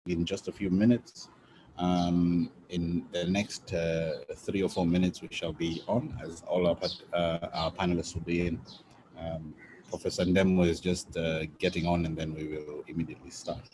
in just a few minutes. In the next 3 or 4 minutes, we shall be on, as all our panelists will be in. Professor Ndemo is just getting on, and then we will immediately start.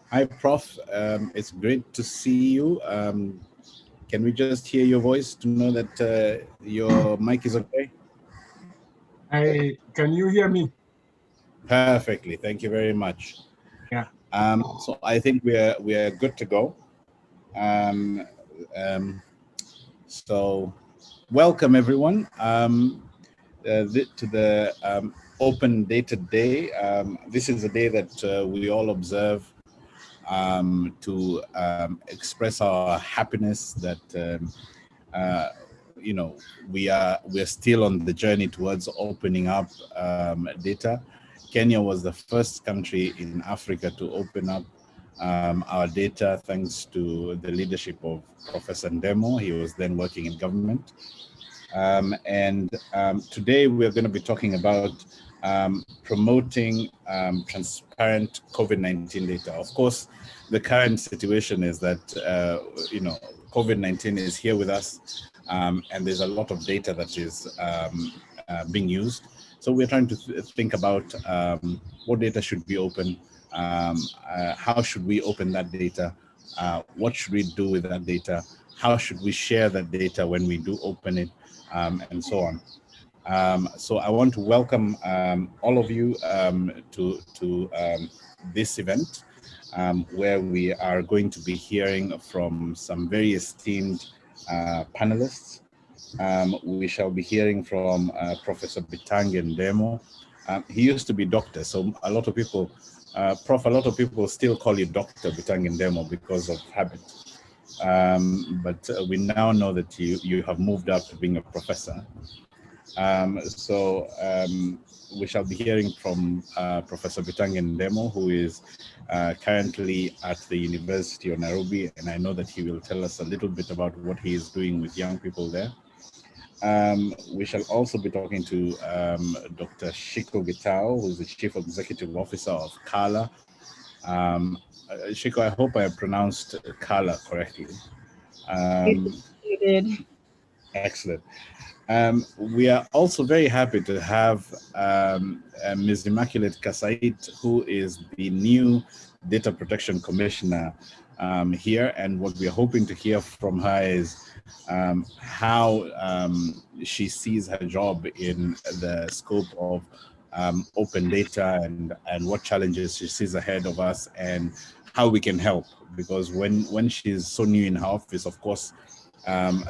Hi, Prof. It's great to see you. Can we just hear your voice to know that your mic is okay? Can you hear me? Perfectly. Thank you very much. Yeah. So I think we are good to go. So welcome everyone to the Open Data Day. This is a day that we all observe to express our happiness that we're still on the journey towards opening up data. Kenya was the first country in Africa to open up our data, thanks to the leadership of Professor Ndemo. He was then working in government. Today we're going to be talking about promoting transparent COVID-19 data. Of course, the current situation is that, COVID-19 is here with us, and there's a lot of data that is being used. So we're trying to think about what data should be open, how should we open that data, what should we do with that data, how should we share that data when we do open it, and so on. So I want to welcome all of you to this event, where we are going to be hearing from some very esteemed panelists. We shall be hearing from Professor Bitange Ndemo. He used to be doctor, so a lot of people, Prof, a lot of people still call you Dr. Bitange Ndemo because of habit. but we now know that you have moved up to being a professor. So we shall be hearing from Professor Bitange Ndemo, who is currently at the University of Nairobi, and I know that he will tell us a little bit about what he is doing with young people there. We shall also be talking to Dr. Shiko Gitao, who is the Chief Executive Officer of Kala. Shiko, I hope I pronounced Kala correctly. You did. Excellent. We are also very happy to have Ms. Immaculate Kasait, who is the new Data Protection Commissioner here. And what we're hoping to hear from her is how she sees her job in the scope of open data and what challenges she sees ahead of us and how we can help. Because when she's so new in her office, of course,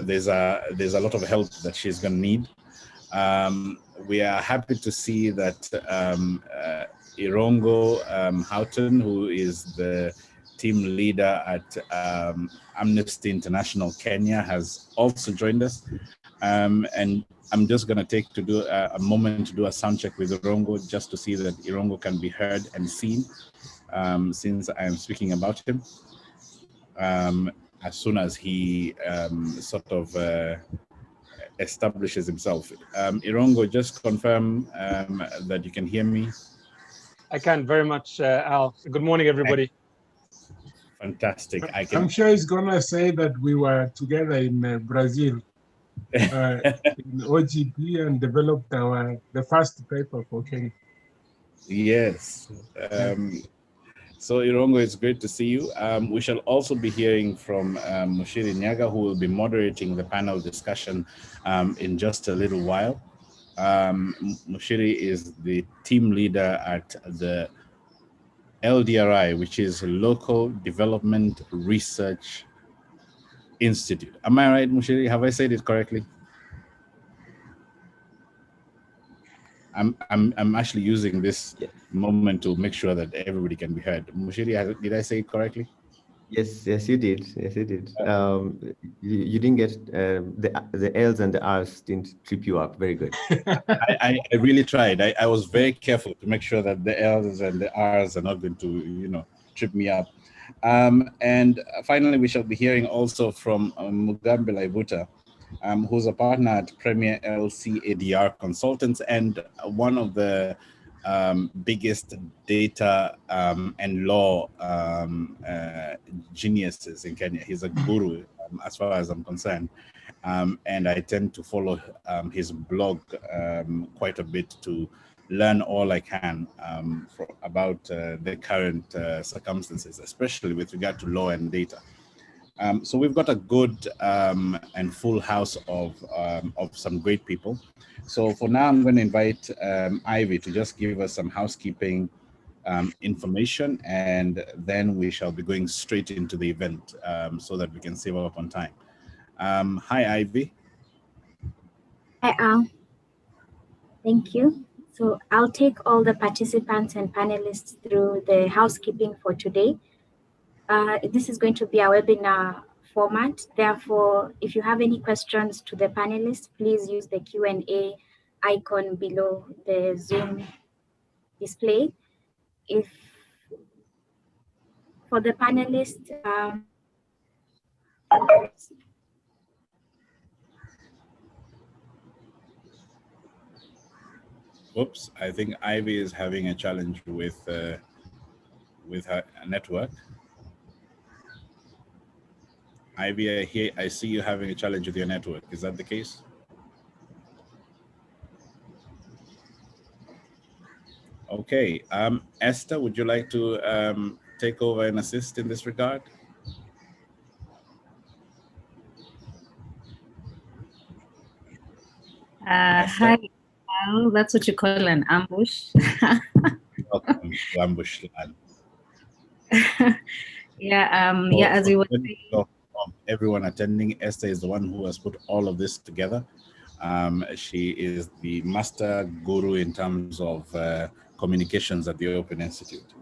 there's a lot of help that she's going to need. We are happy to see that Irongo Houghton, who is the team leader at Amnesty International Kenya, has also joined us. And I'm just going to take to do a moment to do a sound check with Irongo, just to see that Irongo can be heard and seen, since I am speaking about him. As soon as he sort of establishes himself. Irongo, just confirm that you can hear me. I can very much, Al. Good morning, everybody. Fantastic. I'm sure he's going to say that we were together in Brazil, in OGP, and developed the first paper for Kenya. Yes. So Irongo, it's great to see you. We shall also be hearing from Mushiri Nyaga, who will be moderating the panel discussion in just a little while. Mushiri is the team leader at the LDRI, which is Local Development Research Institute. Am I right, Mushiri? Have I said it correctly? I'm actually using this moment to make sure that everybody can be heard. Mushiri, did I say it correctly? Yes, you did. Yes, you did. You didn't get the L's and the R's didn't trip you up. Very good. I really tried. I was very careful to make sure that the L's and the R's are not going to, trip me up. And finally, we shall be hearing also from Mugambe Laibuta, who's a partner at Premier LC ADR Consultants and one of the biggest data and law geniuses in Kenya. He's a guru as far as I'm concerned. And I tend to follow his blog quite a bit to learn all I can about the current circumstances, especially with regard to law and data. So we've got a good and full house of some great people. So for now, I'm going to invite Ivy to just give us some housekeeping information, and then we shall be going straight into the event so that we can save up on time. Hi, Ivy. Hi, Al. Thank you. So I'll take all the participants and panelists through the housekeeping for today. This is going to be our webinar format. Therefore, if you have any questions to the panelists, please use the Q&A icon below the Zoom display. If for the panelists, Oops, I think Ivy is having a challenge with her network. Ivy, I see you having a challenge with your network. Is that the case? Okay, Esther, would you like to take over and assist in this regard? Hi, Al. That's what you call an ambush. Welcome to Ambush Land. Yeah, as we were saying, everyone attending, Esther is the one who has put all of this together. She is the master guru in terms of communications at the Open Institute.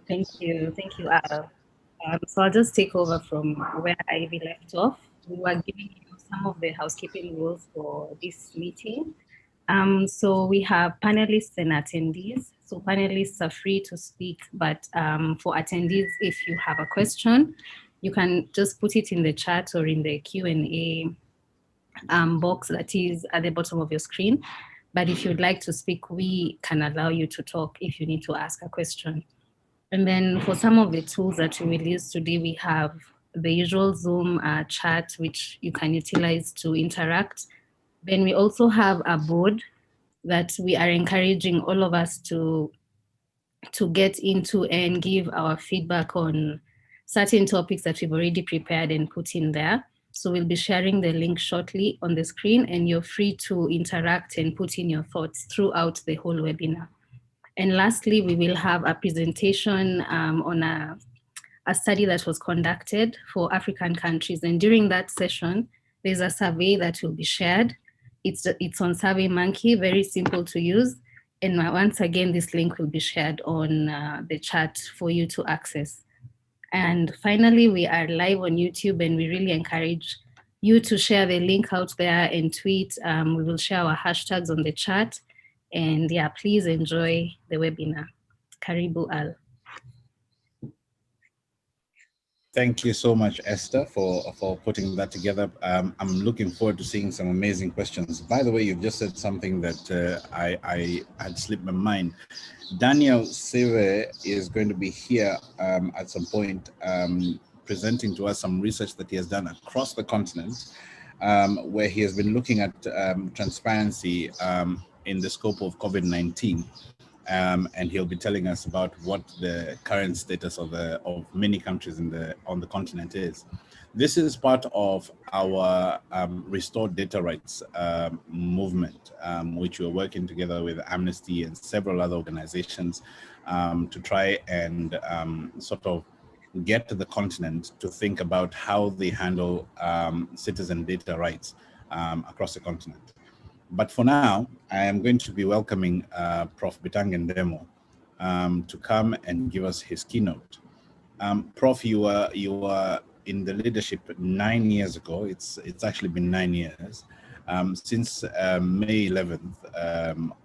Thank you, Al. So I'll just take over from where Ivy left off. We were giving you some of the housekeeping rules for this meeting. So we have panelists and attendees. So panelists are free to speak, but for attendees, if you have a question, you can just put it in the chat or in the Q&A box that is at the bottom of your screen. But if you'd like to speak, we can allow you to talk if you need to ask a question. And then for some of the tools that we will use today, we have the usual Zoom chat, which you can utilize to interact. Then we also have a board that we are encouraging all of us to get into and give our feedback on certain topics that we've already prepared and put in there. So we'll be sharing the link shortly on the screen, and you're free to interact and put in your thoughts throughout the whole webinar. And lastly, we will have a presentation on a study that was conducted for African countries. And during that session, there's a survey that will be shared. It's on SurveyMonkey, very simple to use. And once again, this link will be shared on the chat for you to access. And finally, we are live on YouTube, and we really encourage you to share the link out there and tweet. We will share our hashtags on the chat. And yeah, please enjoy the webinar. Karibu Al. Thank you so much, Esther, for putting that together. I'm looking forward to seeing some amazing questions. By the way, you've just said something that I had slipped my mind. Daniel Seve is going to be here at some point presenting to us some research that he has done across the continent, where he has been looking at transparency in the scope of COVID-19. And he'll be telling us about what the current status of many countries on the continent is. This is part of our Restored Data Rights movement, which we're working together with Amnesty and several other organizations to try and sort of get to the continent to think about how they handle citizen data rights across the continent. But for now, I am going to be welcoming Prof. Bitangendemo to come and give us his keynote. Prof, you were in the leadership 9 years ago. It's actually been 9 years since May 11th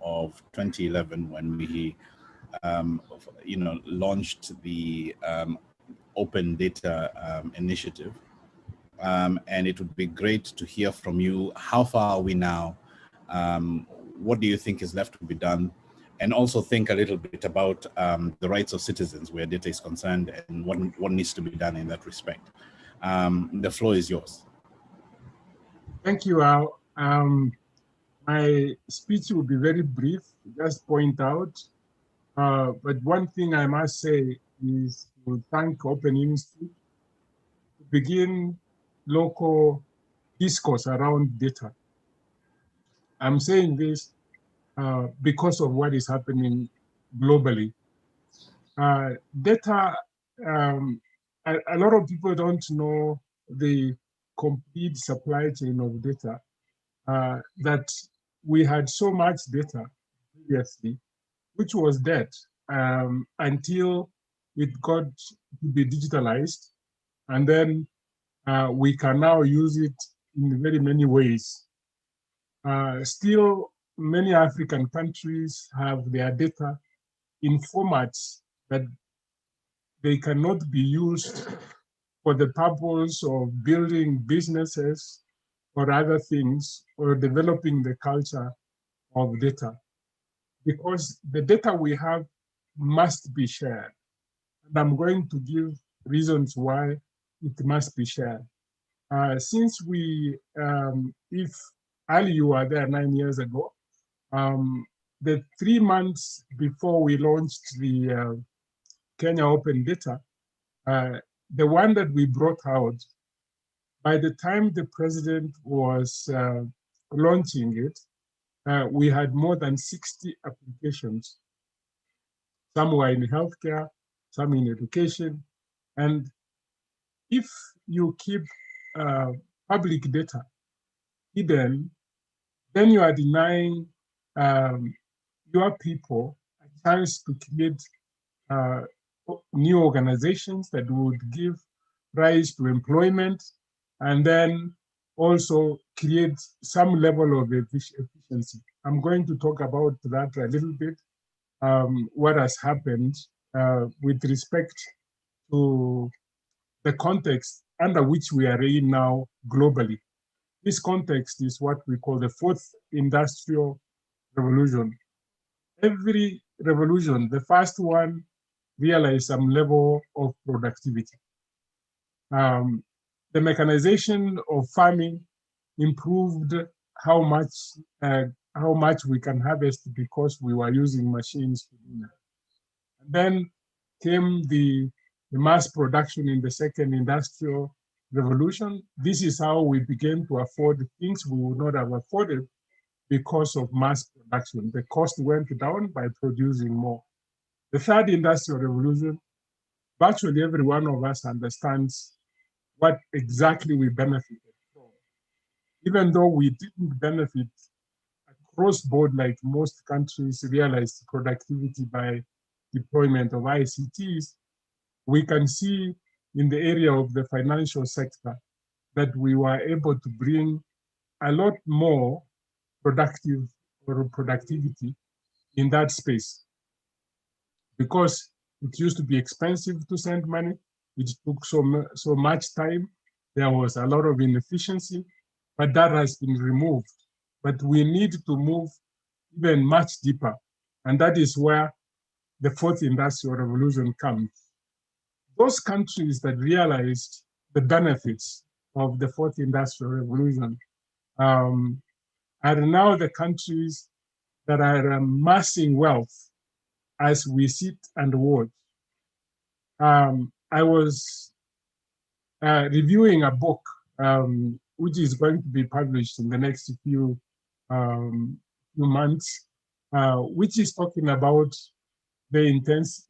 of 2011, when we launched the Open Data Initiative. And it would be great to hear from you. How far are we now? What do you think is left to be done? And also think a little bit about the rights of citizens where data is concerned, and what needs to be done in that respect. The floor is yours. Thank you, Al. My speech will be very brief, just point out. But one thing I must say is to thank Open Institute to begin local discourse around data. I'm saying this because of what is happening globally. Data, a lot of people don't know the complete supply chain of data, that we had so much data previously, which was dead until it got to be digitalized. And then we can now use it in very many ways. Still, many African countries have their data in formats that they cannot be used for the purpose of building businesses or other things, or developing the culture of data. Because the data we have must be shared. And I'm going to give reasons why it must be shared. Since if Ali, you were there 9 years ago, the 3 months before we launched the Kenya Open Data, the one that we brought out, by the time the president was launching it, we had more than 60 applications. Some were in healthcare, some in education. And if you keep public data hidden, then you are denying your people a chance to create new organizations that would give rise to employment, and then also create some level of efficiency. I'm going to talk about that a little bit, what has happened with respect to the context under which we are in now globally. This context is what we call the fourth industrial revolution. Every revolution, the first one realized some level of productivity. The mechanization of farming improved how much we can harvest because we were using machines to do that. And then came the mass production in the second industrial revolution. This is how we began to afford things we would not have afforded because of mass production. The cost went down by producing more. The third industrial revolution, virtually every one of us understands what exactly we benefited from. Even though we didn't benefit across board like most countries realized productivity by deployment of ICTs, we can see in the area of the financial sector that we were able to bring a lot more productivity in that space. Because it used to be expensive to send money, it took so much time, there was a lot of inefficiency, but that has been removed. But we need to move even much deeper, and that is where the fourth industrial revolution comes. Those countries that realized the benefits of the fourth industrial revolution are now the countries that are amassing wealth as we sit and watch. I was reviewing a book which is going to be published in the next few months, which is talking about the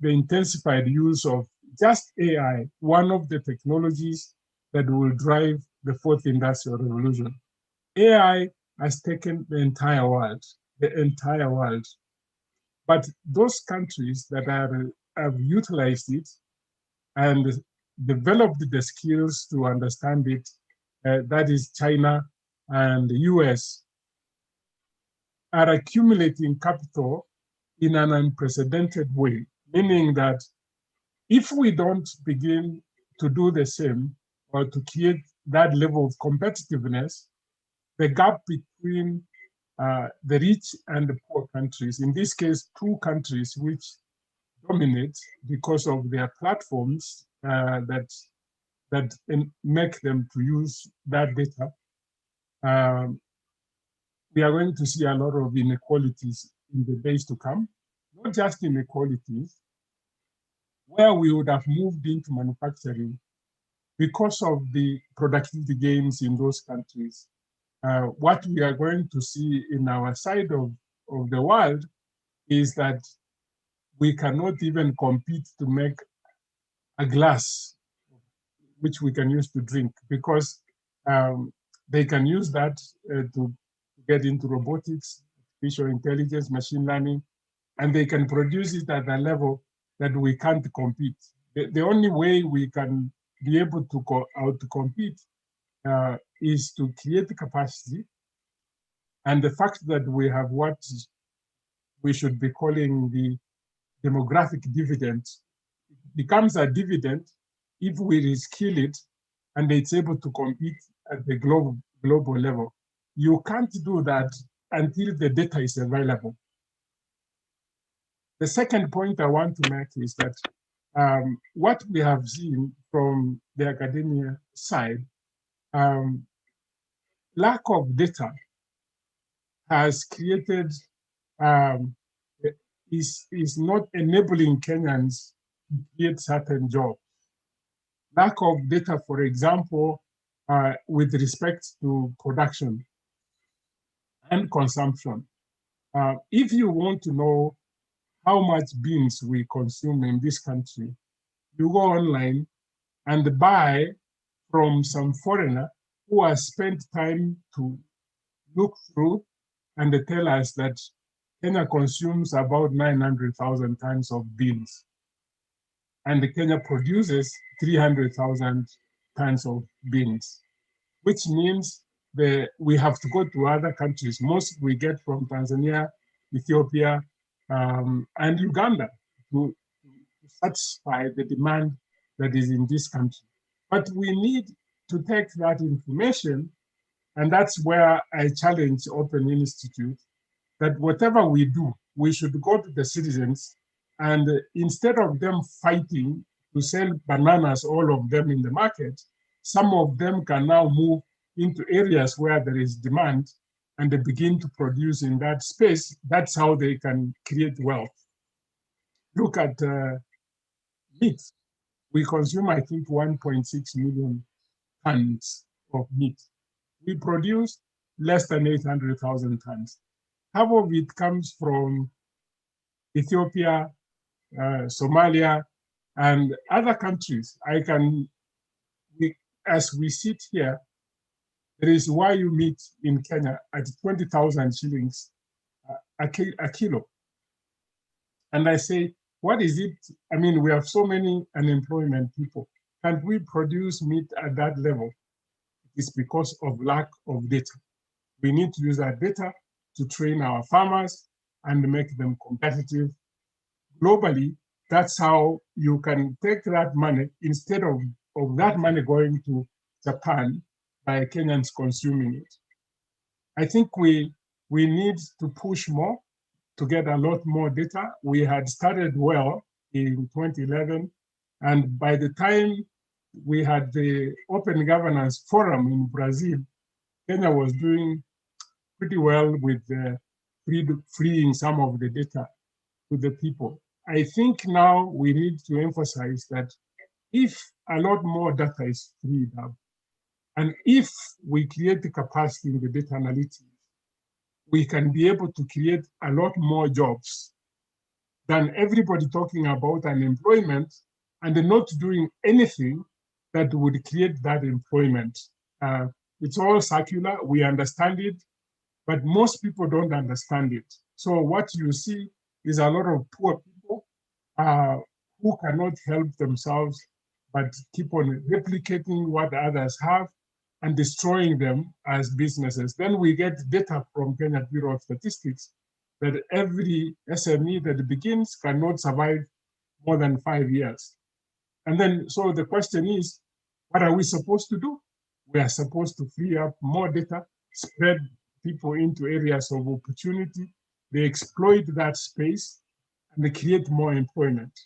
intensified use of just AI, one of the technologies that will drive the fourth industrial revolution. AI has taken the entire world. But those countries that have utilized it and developed the skills to understand it, that is China and the US, are accumulating capital in an unprecedented way, meaning that if we don't begin to do the same or to create that level of competitiveness, the gap between the rich and the poor countries, in this case, two countries which dominate because of their platforms that make them to use that data, we are going to see a lot of inequalities in the days to come, not just inequalities, where we would have moved into manufacturing because of the productivity gains in those countries. What we are going to see in our side of the world is that we cannot even compete to make a glass which we can use to drink, because they can use that to get into robotics, artificial intelligence, machine learning, and they can produce it at a level that we can't compete. The only way we can be able to compete is to create capacity. And the fact that we have what we should be calling the demographic dividend becomes a dividend if we reskill it and it's able to compete at the global level. You can't do that until the data is available. The second point I want to make is that what we have seen from the academia side, lack of data has created, is not enabling Kenyans to create certain jobs. Lack of data, for example, with respect to production and consumption. If you want to know how much beans we consume in this country, you go online and buy from some foreigner who has spent time to look through and they tell us that Kenya consumes about 900,000 tons of beans. and Kenya produces 300,000 tons of beans, which means we have to go to other countries. Most we get from Tanzania, Ethiopia, and Uganda to satisfy the demand that is in this country. But we need to take that information, and that's where I challenge Open Institute, that whatever we do, we should go to the citizens, and instead of them fighting to sell bananas, all of them in the market, some of them can now move into areas where there is demand and they begin to produce in that space. That's how they can create wealth. Look at meat. We consume, I think, 1.6 million tons of meat. We produce less than 800,000 tons. Half of it comes from Ethiopia, Somalia, and other countries. As we sit here, there is YU meat in Kenya at 20,000 shillings a kilo. And I say, what is it? I mean, we have so many unemployment people. Can't we produce meat at that level? It's because of lack of data. We need to use that data to train our farmers and make them competitive. Globally, that's how you can take that money, instead of that money going to Japan by Kenyans consuming it. I think we need to push more to get a lot more data. We had started well in 2011, and by the time we had the Open Governance Forum in Brazil, Kenya was doing pretty well with freeing some of the data to the people. I think now we need to emphasize that if a lot more data is freed up, and if we create the capacity in the data analytics, we can be able to create a lot more jobs than everybody talking about unemployment and not doing anything that would create that employment. It's all circular, we understand it, but most people don't understand it. So what you see is a lot of poor people who cannot help themselves, but keep on replicating what others have and destroying them as businesses. Then we get data from Kenya Bureau of Statistics that every SME that begins cannot survive more than 5 years. And then, so the question is, what are we supposed to do? We are supposed to free up more data, spread people into areas of opportunity. They exploit that space and they create more employment.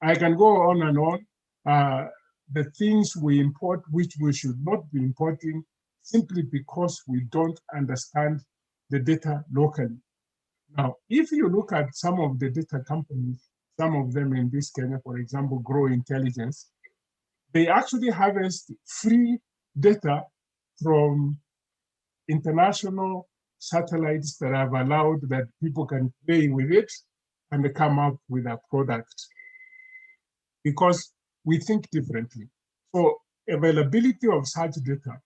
I can go on and on. The things we import, which we should not be importing, simply because we don't understand the data locally. Now, if you look at some of the data companies, some of them in this Kenya, for example, Grow Intelligence, they actually harvest free data from international satellites that have allowed that people can play with it and come up with a product. Because we think differently. So availability of such data,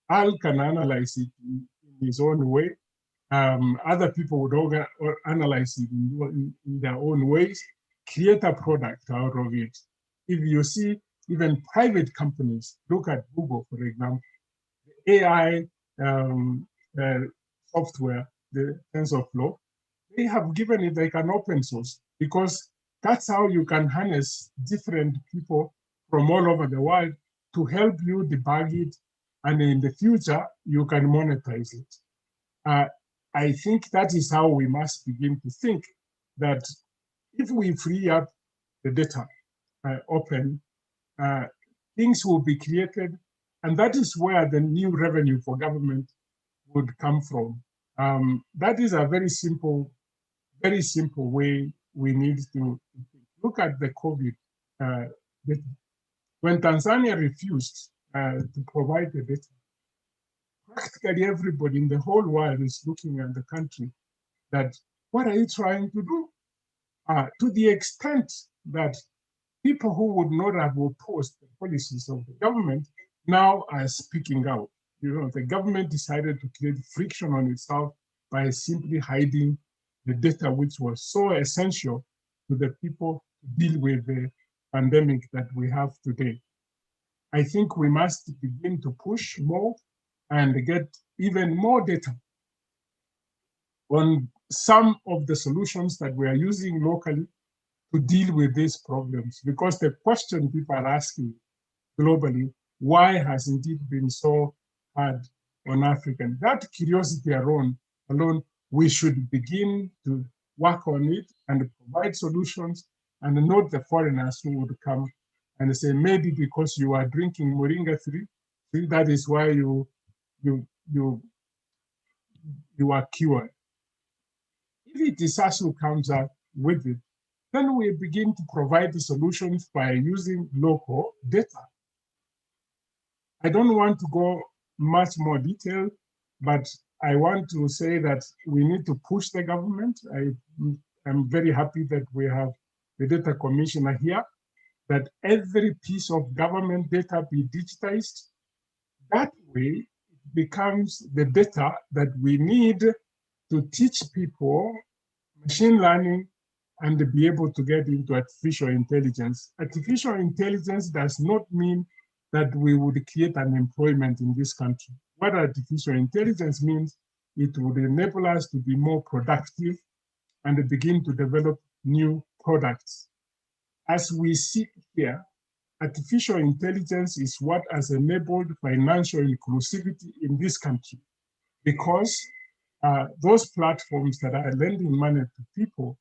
Al can analyze it in his own way. Other people would analyze it in their own ways, create a product out of it. If you see even private companies, look at Google, for example, the AI software, the TensorFlow, they have given it like an open source, because that's how you can harness different people from all over the world to help you debug it, and in the future, you can monetize it. I think that is how we must begin to think, that if we free up the data open, things will be created, and that is where the new revenue for government would come from. That is a very simple way we need to look at the COVID data. When Tanzania refused to provide the data, practically everybody in the whole world is looking at the country that, what are you trying to do? To the extent that people who would not have opposed the policies of the government now are speaking out. You know, the government decided to create friction on itself by simply hiding the data, which was so essential to the people to deal with the pandemic that we have today. I think we must begin to push more and get even more data on some of the solutions that we are using locally to deal with these problems. Because the question people are asking globally, why hasn't it been so hard on African? That curiosity alone, we should begin to work on it and provide solutions, and not the foreigners who would come and say, maybe because you are drinking Moringa 3, that is why you are cured. If it is us who comes up with it, then we begin to provide the solutions by using local data. I don't want to go much more detail, but I want to say that we need to push the government. I am very happy that we have the data commissioner here, that every piece of government data be digitized. That way, it becomes the data that we need to teach people machine learning and be able to get into artificial intelligence. Artificial intelligence does not mean that we would create unemployment in this country. What artificial intelligence means, it would enable us to be more productive and begin to develop new products. As we see here, artificial intelligence is what has enabled financial inclusivity in this country, because those platforms that are lending money to people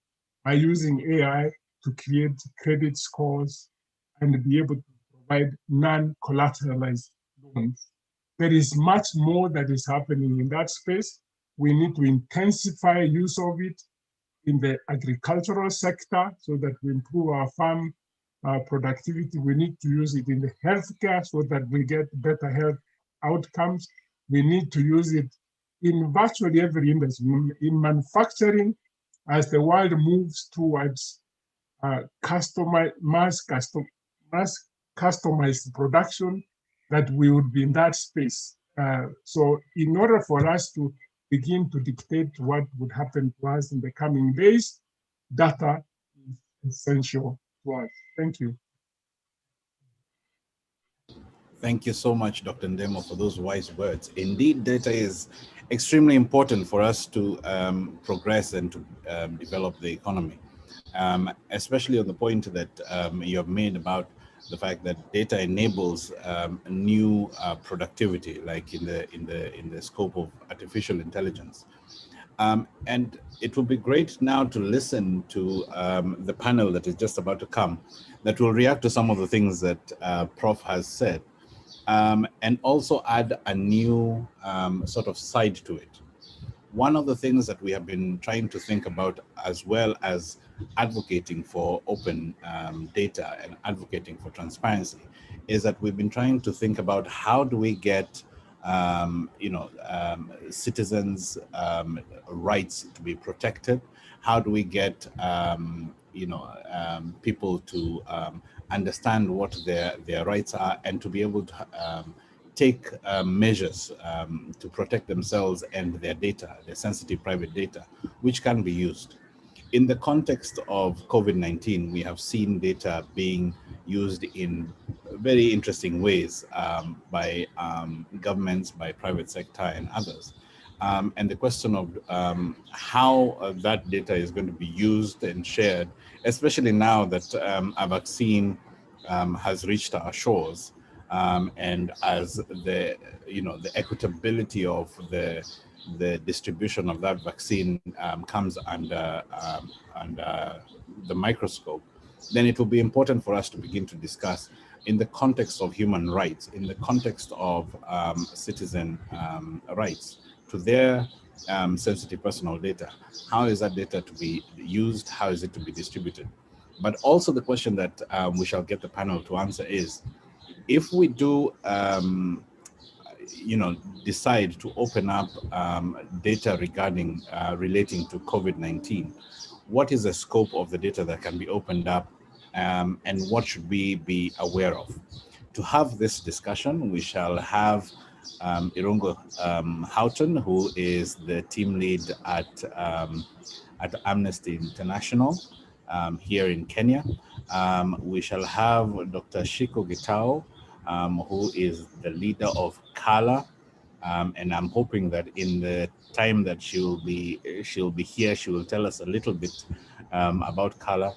are using AI to create credit scores and be able to provide non-collateralized loans. There is much more that is happening in that space. We need to intensify use of it in the agricultural sector so that we improve our farm productivity. We need to use it in the healthcare so that we get better health outcomes. We need to use it in virtually every industry. In manufacturing, as the world moves towards mass customized production, that we would be in that space. So in order for us to begin to dictate what would happen to us in the coming days, data is essential to us. Thank you. Thank you so much, Dr. Ndemo, for those wise words. Indeed, data is extremely important for us to progress and to develop the economy, especially on the point that you have made about the fact that data enables new productivity, like in the scope of artificial intelligence. And it will be great now to listen to the panel that is just about to come, that will react to some of the things that Prof has said, and also add a new sort of side to it. One of the things that we have been trying to think about, as well as advocating for open data and advocating for transparency, is that we've been trying to think about how do we get citizens' rights to be protected? How do we get people to understand what their rights are and to be able to take measures to protect themselves and their data, their sensitive private data, which can be used. In the context of COVID-19, we have seen data being used in very interesting ways by governments, by private sector and others. And the question of how that data is going to be used and shared, especially now that a vaccine has reached our shores, and as the equitability of the distribution of that vaccine comes under the microscope, then it will be important for us to begin to discuss in the context of human rights, in the context of citizen rights to their sensitive personal data. How is that data to be used? How is it to be distributed? But also the question that we shall get the panel to answer is, if we do decide to open up data regarding relating to COVID-19, what is the scope of the data that can be opened up, and what should we be aware of? To have this discussion, we shall have Irungo Houghton, who is the team lead at Amnesty International, here in Kenya. We shall have Dr. Shiko Gitao, who is the leader of CALA. And I'm hoping that in the time that she'll be here, she will tell us a little bit about CALA.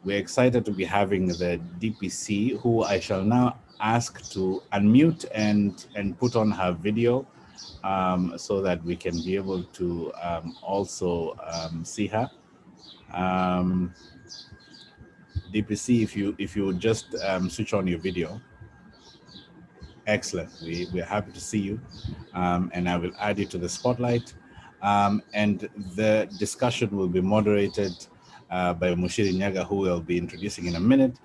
We're excited to be having the DPC, who I shall now ask to unmute and put on her video so that we can be able to also see her. DPC, if you would just switch on your video. Excellent. We're happy to see you, and I will add you to the spotlight. And the discussion will be moderated by Mushiri Nyaga, who we'll be introducing in a minute.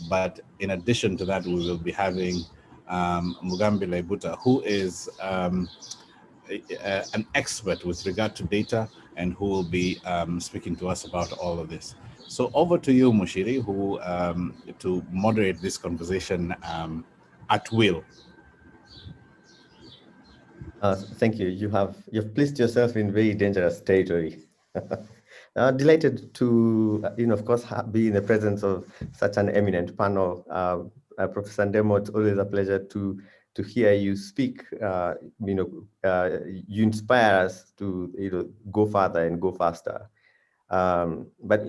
But in addition to that, we will be having Mugambi Laibuta, who is an expert with regard to data and who will be speaking to us about all of this. So over to you, Mushiri, who to moderate this conversation at will. Thank you. You've placed yourself in very dangerous territory. Delighted to, of course, be in the presence of such an eminent panel. Professor Ndemo, it's always a pleasure to hear you speak. You inspire us to go further and go faster. But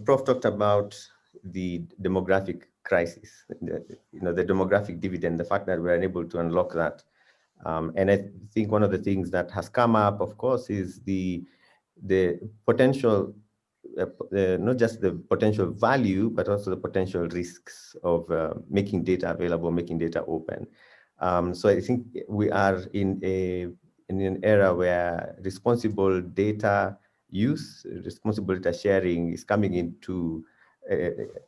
Prof talked about the demographic crisis, the demographic dividend, the fact that we're unable to unlock that. And I think one of the things that has come up, of course, is the potential, not just the potential value, but also the potential risks of making data available, making data open. So I think we are in an era where responsible data use, responsible data sharing is coming into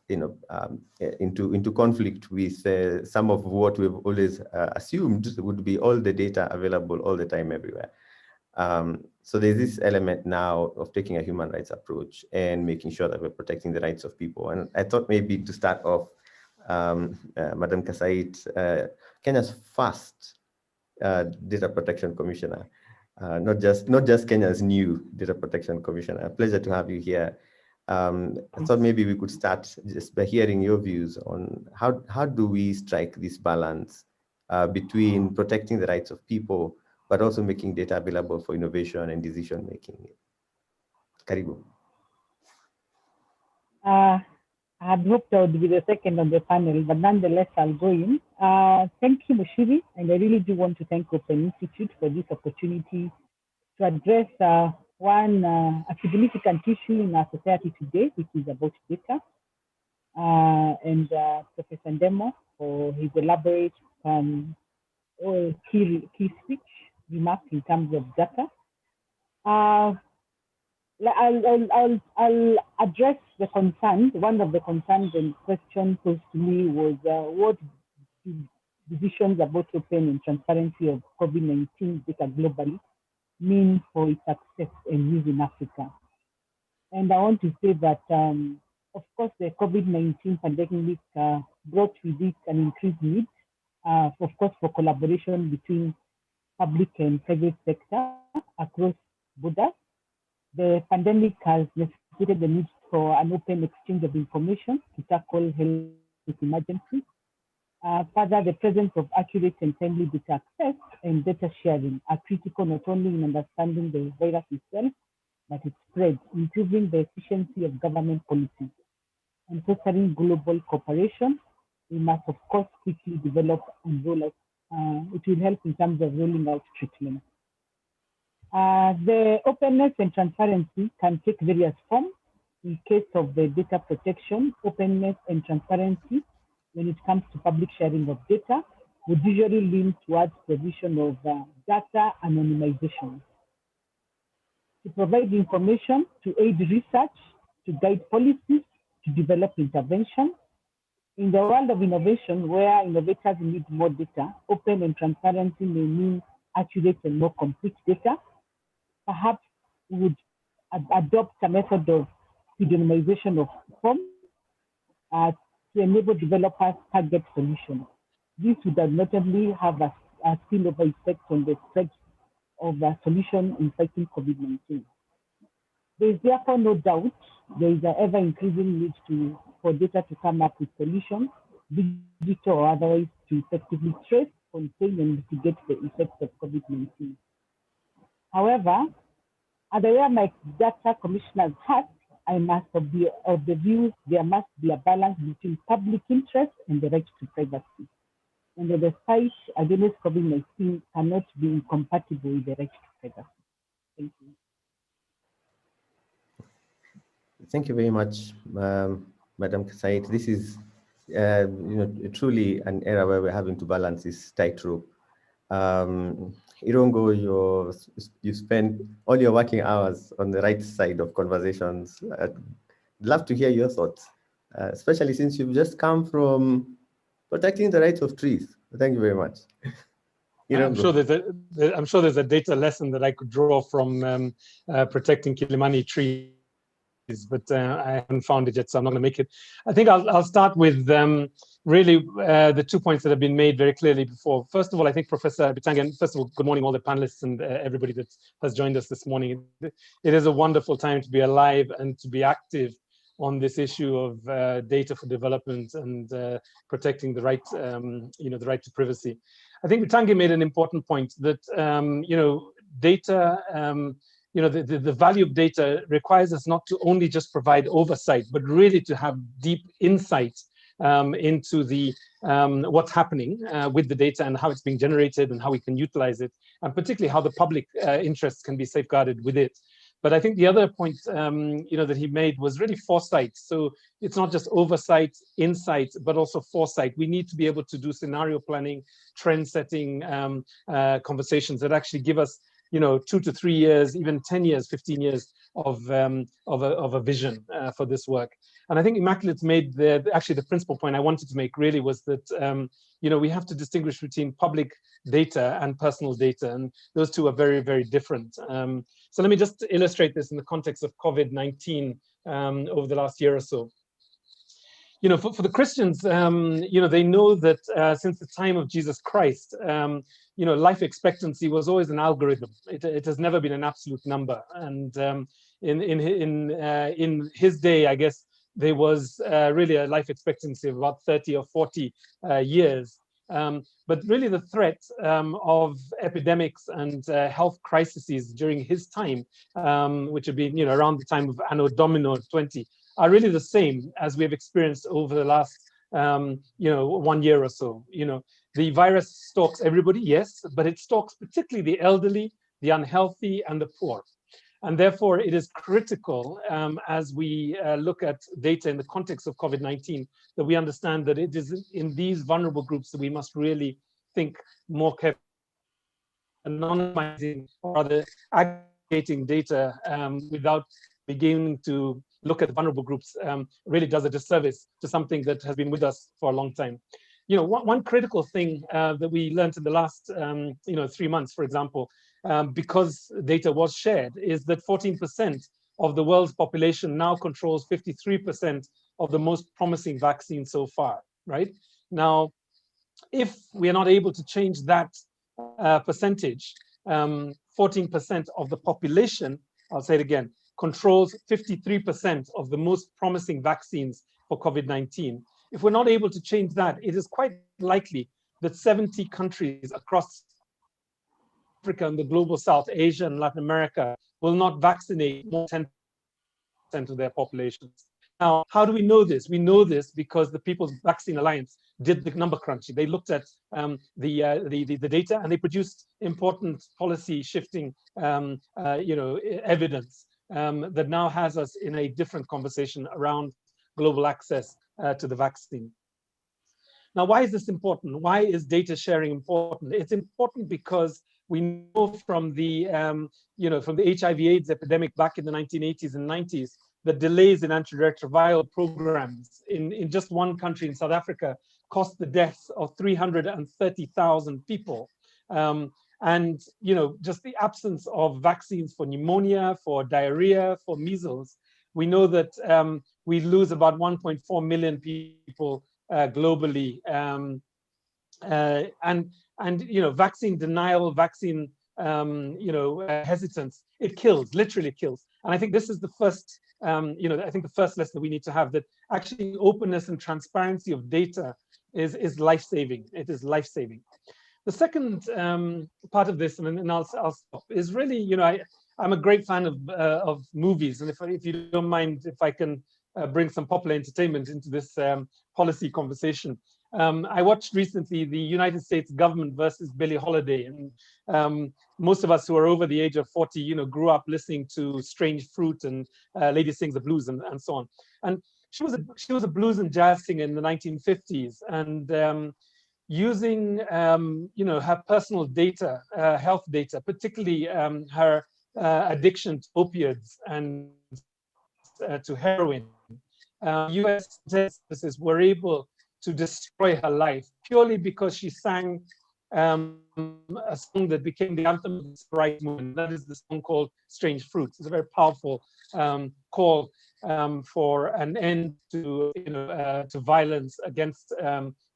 into conflict with some of what we've always assumed would be all the data available all the time everywhere. So there's this element now of taking a human rights approach and making sure that we're protecting the rights of people. And I thought maybe to start off, Madam Kasait, Kenya's first data protection commissioner, not just Kenya's new data protection commissioner. A pleasure to have you here. I thought maybe we could start just by hearing your views on how do we strike this balance between protecting the rights of people, but also making data available for innovation and decision making. Karibu. I had hoped I would be the second on the panel, but nonetheless, I'll go in. Thank you, Mushiri, and I really do want to thank Open Institute for this opportunity to address a significant issue in our society today, which is about data. And Professor Ndemo for his elaborate key speech remarks in terms of data. I'll address the concerns. One of the concerns and questions posed to me was what decisions about open and transparency of COVID-19 data globally mean for its access and use in Africa. And I want to say that, of course, the COVID-19 pandemic brought with it an increased need, of course, for collaboration between public and private sector across borders. The pandemic has necessitated the need for an open exchange of information to tackle health emergencies. Further, the presence of accurate and timely data access and data sharing are critical not only in understanding the virus itself, but its spread, improving the efficiency of government policies, and fostering global cooperation. We must, of course, quickly develop and roll out. It will help in terms of rolling out treatment. The openness and transparency can take various forms. In case of the data protection, openness and transparency, when it comes to public sharing of data, would usually lean towards provision of data anonymization. To provide information, to aid research, to guide policies, to develop intervention. In the world of innovation, where innovators need more data, open and transparency may mean accurate and more complete data. Perhaps we would adopt a method of pseudonymization of forms to enable developers target solutions. This would not only have a spillover effect on the spread of a solution in fighting COVID-19. There is therefore no doubt there is an ever-increasing need for data to come up with solutions, digital or otherwise, to effectively trace, contain, and mitigate the effects of COVID-19. However, at the way my data commissioner's hat, I must be of the view there must be a balance between public interest and the right to privacy. And the fight against COVID-19 cannot be incompatible with the right to privacy. Thank you. Thank you very much, Madam Said. This is truly an era where we're having to balance this tightrope. Irongo, you spend all your working hours on the right side of conversations. I'd love to hear your thoughts, especially since you've just come from protecting the rights of trees. Thank you very much. I'm sure there's a data lesson that I could draw from protecting Kilimani trees, but I haven't found it yet, so I'm not going to make it. I think I'll start with really the 2 points that have been made very clearly before. First of all, I think Professor Bitangan, first of all, good morning, all the panelists and everybody that has joined us this morning. It is a wonderful time to be alive and to be active on this issue of data for development and protecting the right, the right to privacy. I think Bitangan made an important point that, data, the value of data requires us not to only just provide oversight, but really to have deep insight into the what's happening with the data and how it's being generated and how we can utilize it, and particularly how the public interests can be safeguarded with it. But I think the other point, that he made was really foresight. So it's not just oversight, insight, but also foresight. We need to be able to do scenario planning, trend setting conversations that actually give us 2 to 3 years, even 10 years, 15 years of a vision for this work. And I think Immaculate's made actually the principal point I wanted to make really was that, we have to distinguish between public data and personal data, and those two are very, very different. So let me just illustrate this in the context of COVID-19 over the last year or so. For the Christians, they know that since the time of Jesus Christ, life expectancy was always an algorithm. It has never been an absolute number. And in his day, I guess, there was really a life expectancy of about 30 or 40 years. But really the threat of epidemics and health crises during his time, which have been around the time of Anno Domini 20, are really the same as we have experienced over the last 1 year or so. The virus stalks everybody, yes, but it stalks particularly the elderly, the unhealthy, and the poor. And therefore, it is critical as we look at data in the context of COVID-19 that we understand that it is in these vulnerable groups that we must really think more carefully. Anonymizing or rather aggregating data without beginning to look at vulnerable groups really does a disservice to something that has been with us for a long time. One critical thing that we learned in the last 3 months, for example, because data was shared, is that 14% of the world's population now controls 53% of the most promising vaccines so far, right? Now, if we are not able to change that percentage, 14% of the population, I'll say it again, controls 53% of the most promising vaccines for COVID-19. If we're not able to change that, it is quite likely that 70 countries across Africa and the global South, Asia and Latin America will not vaccinate more than 10% of their populations. Now, how do we know this? We know this because the People's Vaccine Alliance did the number crunching. They looked at the data and they produced important policy shifting, evidence that now has us in a different conversation around global access to the vaccine. Now, why is this important? Why is data sharing important? It's important because we know from the from the HIV/AIDS epidemic back in the 1980s and 90s, the delays in antiretroviral programs in just one country in South Africa cost the deaths of 330,000 people. And just the absence of vaccines for pneumonia, for diarrhea, for measles, we know that we lose about 1.4 million people globally. And vaccine denial, vaccine hesitance, it kills, literally kills. And I think this is the first, I think the first lesson that we need to have, that actually openness and transparency of data is life-saving. It is life-saving. The second part of this, and I'll stop, is really, I'm a great fan of movies, and if you don't mind, if I can bring some popular entertainment into this policy conversation. I watched recently the United States government versus Billie Holiday, and most of us who are over the age of 40, grew up listening to Strange Fruit and Lady Sings the Blues and so on. And she was a blues and jazz singer in the 1950s, and using her personal data, health data, particularly her addiction to opioids and to heroin. U.S. services were able to destroy her life purely because she sang a song that became the anthem of the civil rights movement. That is the song called Strange Fruits. It's a very powerful call for an end to to violence against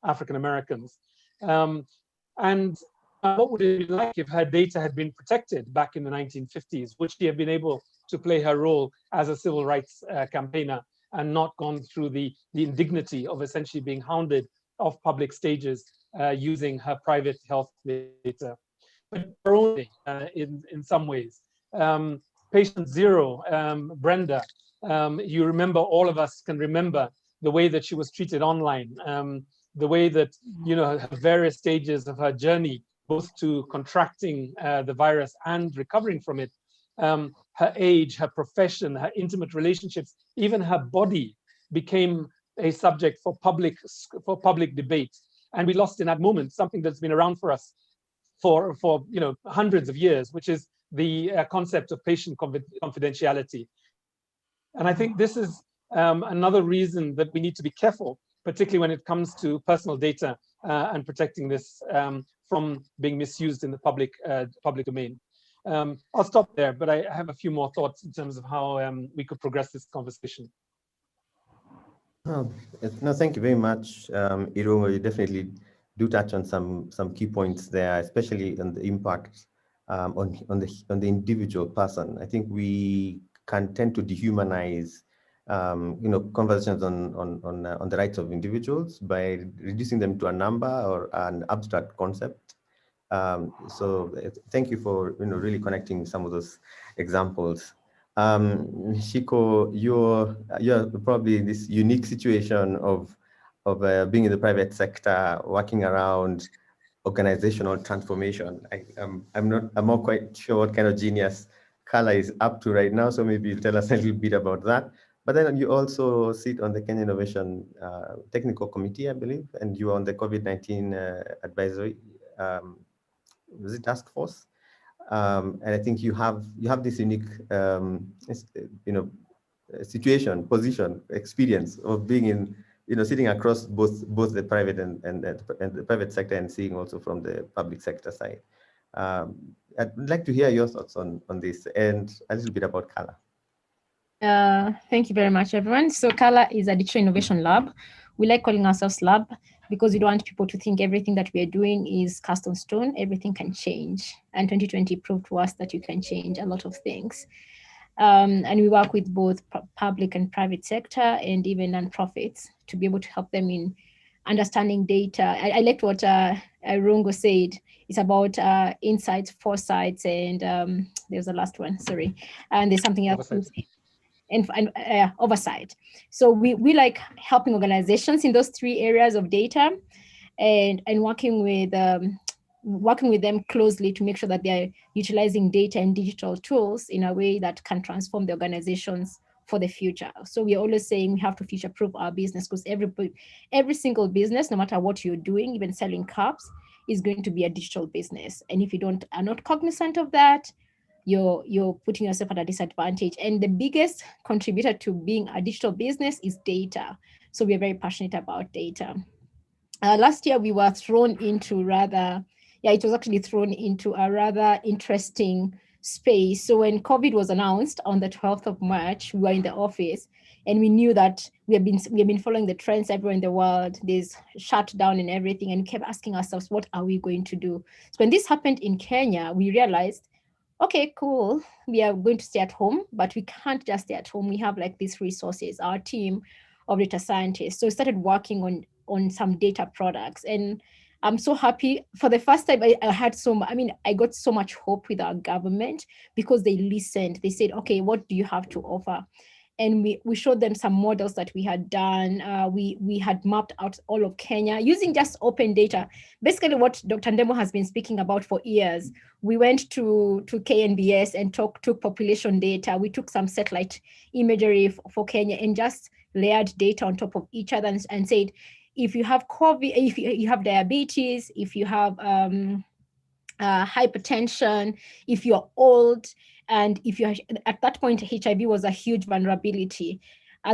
African Americans. And what would it be like if her data had been protected back in the 1950s? Would she have been able to play her role as a civil rights campaigner and not gone through the indignity of essentially being hounded off public stages using her private health data? But her own in some ways. Patient zero, Brenda, you remember, all of us can remember the way that she was treated online, the way that, her various stages of her journey, both to contracting the virus and recovering from it, her age, her profession, her intimate relationships, even her body became a subject for public debate. And we lost in that moment something that's been around for us for hundreds of years, which is the concept of patient confidentiality. And I think this is another reason that we need to be careful, particularly when it comes to personal data and protecting this from being misused in the public domain. I'll stop there, but I have a few more thoughts in terms of how we could progress this conversation. Oh, no, thank you very much, Irungo. You definitely do touch on some key points there, especially on the impact on the individual person. I think we can tend to dehumanize conversations on the rights of individuals by reducing them to a number or an abstract concept. So thank you for really connecting some of those examples. Shiko, you're probably in this unique situation of being in the private sector, working around organizational transformation. I'm not quite sure what kind of genius Carla is up to right now, so maybe you'll tell us a little bit about that. But then you also sit on the Kenya Innovation Technical Committee, I believe, and you're on the COVID-19 advisory was it task force? And I think you have this unique position, experience of being in sitting across both the private and the private sector and seeing also from the public sector side. I'd like to hear your thoughts on this and a little bit about Carla. Thank you very much, everyone. So Carla is a Digital Innovation Lab. We like calling ourselves lab because we don't want people to think everything that we are doing is cast on stone. Everything can change. And 2020 proved to us that you can change a lot of things. And we work with both public and private sector and even nonprofits to be able to help them in understanding data. I liked what Rungo said. It's about insights, foresights, and there's the last one, sorry. And there's something else. And oversight. So we like helping organizations in those three areas of data and working with them closely to make sure that they're utilizing data and digital tools in a way that can transform the organizations for the future. So we're always saying we have to future-proof our business because every single business, no matter what you're doing, even selling cups, is going to be a digital business. And if you are not cognizant of that, you're putting yourself at a disadvantage. And the biggest contributor to being a digital business is data. So we're very passionate about data. Last year, we were thrown into it was actually thrown into a rather interesting space. So when COVID was announced on the 12th of March, we were in the office and we knew that we have been following the trends everywhere in the world. There's shutdown and everything, and we kept asking ourselves, what are we going to do? So when this happened in Kenya, we realized, okay, cool, we are going to stay at home, but we can't just stay at home. We have like these resources, our team of data scientists. So we started working on some data products, and I'm so happy. For the first time, I had I got so much hope with our government because they listened. They said, okay, what do you have to offer? And we showed them some models that we had done. We had mapped out all of Kenya using just open data. Basically what Dr. Ndemo has been speaking about for years. We went to KNBS and took population data. We took some satellite imagery for Kenya and just layered data on top of each other and said, if you have COVID, if you have diabetes, if you have hypertension, if you're old, and if you're at that point, HIV was a huge vulnerability.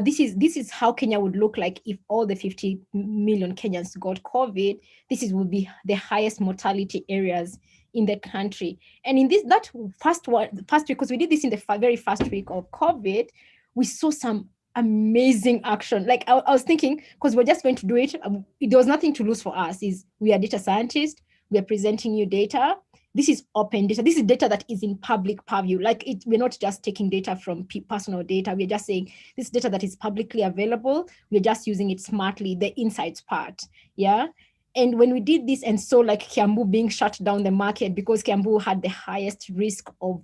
This is how Kenya would look like if all the 50 million Kenyans got COVID. Would be the highest mortality areas in the country. And in that first week, because we did this in the very first week of COVID, we saw some amazing action. Like I was thinking, because we're just going to do it, there was nothing to lose for us. We are data scientists, we are presenting you data. This is open data. This is data that is in public purview. We're not just taking data from personal data. We're just saying this data that is publicly available. We're just using it smartly, the insights part. Yeah. And when we did this and saw like Kiambu being shut down the market because Kiambu had the highest risk of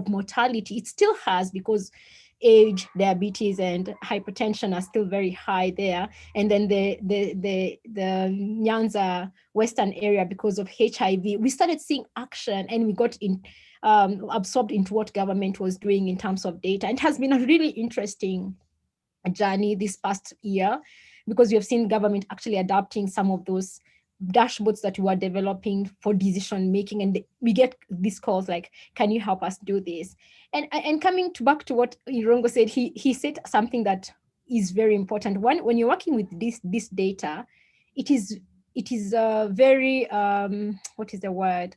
mortality, it still has, because age, diabetes, and hypertension are still very high there. And then the Nyanza Western area, because of HIV, we started seeing action, and we got absorbed into what government was doing in terms of data. And it has been a really interesting journey this past year, because we have seen government actually adapting some of those dashboards that we were developing for decision making, and we get these calls like, can you help us do this? And coming back to what Irongo said, he said something that is very important. One, when you're working with this data, it is very what is the word,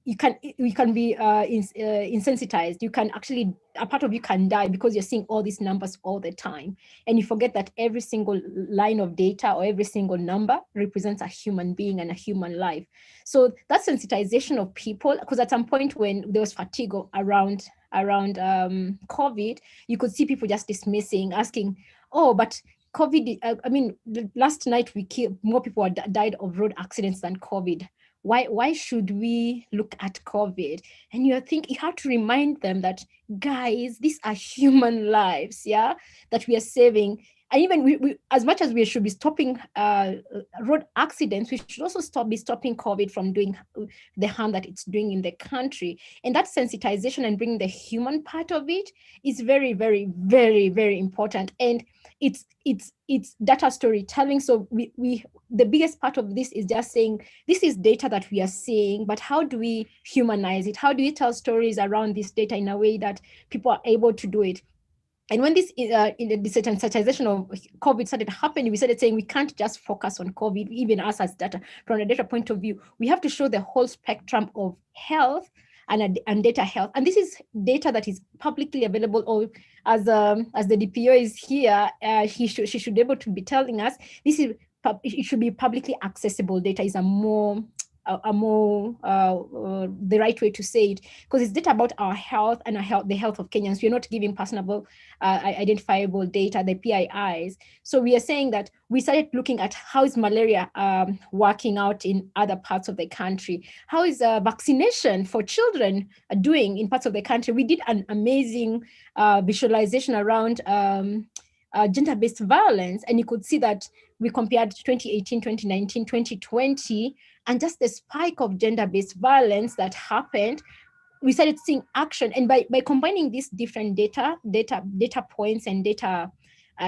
you can be insensitized. You can actually, a part of you can die because you're seeing all these numbers all the time, and you forget that every single line of data or every single number represents a human being and a human life. So that sensitization of people, because at some point when there was fatigue around COVID, you could see people just dismissing, asking, oh, but COVID, last night more people died of road accidents than COVID. Why should we look at COVID? And you have to remind them that, guys, these are human lives, yeah, that we are saving. And even we as much as we should be stopping road accidents, we should also be stopping COVID from doing the harm that it's doing in the country. And that sensitization and bringing the human part of it is very, very, very, very important. And it's data storytelling. So the biggest part of this is just saying, this is data that we are seeing, but how do we humanize it? How do we tell stories around this data in a way that people are able to do it? And when this in the desensitization of COVID started happening, we started saying we can't just focus on COVID, even us as data, from a data point of view. We have to show the whole spectrum of health and data health. And this is data that is publicly available, or as the DPO is here, she should be able to be telling us, it should be publicly accessible data is the right way to say it, because it's data about our health and the health of Kenyans. We're not giving personable identifiable data, the PIIs. So we are saying that we started looking at how is malaria working out in other parts of the country. How is vaccination for children doing in parts of the country? We did an amazing visualization around gender-based violence, and you could see that we compared 2018, 2019, 2020, and just the spike of gender-based violence that happened, we started seeing action. And by combining these different data points and data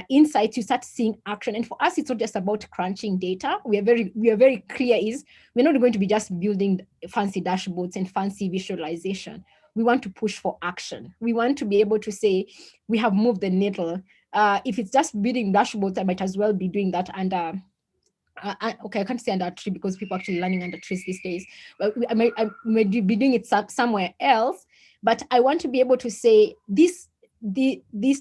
insights, you start seeing action. And for us, it's not just about crunching data. We are very clear we're not going to be just building fancy dashboards and fancy visualization. We want to push for action. We want to be able to say, we have moved the needle. If it's just building dashboards, I might as well be doing that under, okay, I can't say under a tree because people are actually learning under trees these days. But I may be doing it somewhere else. But I want to be able to say this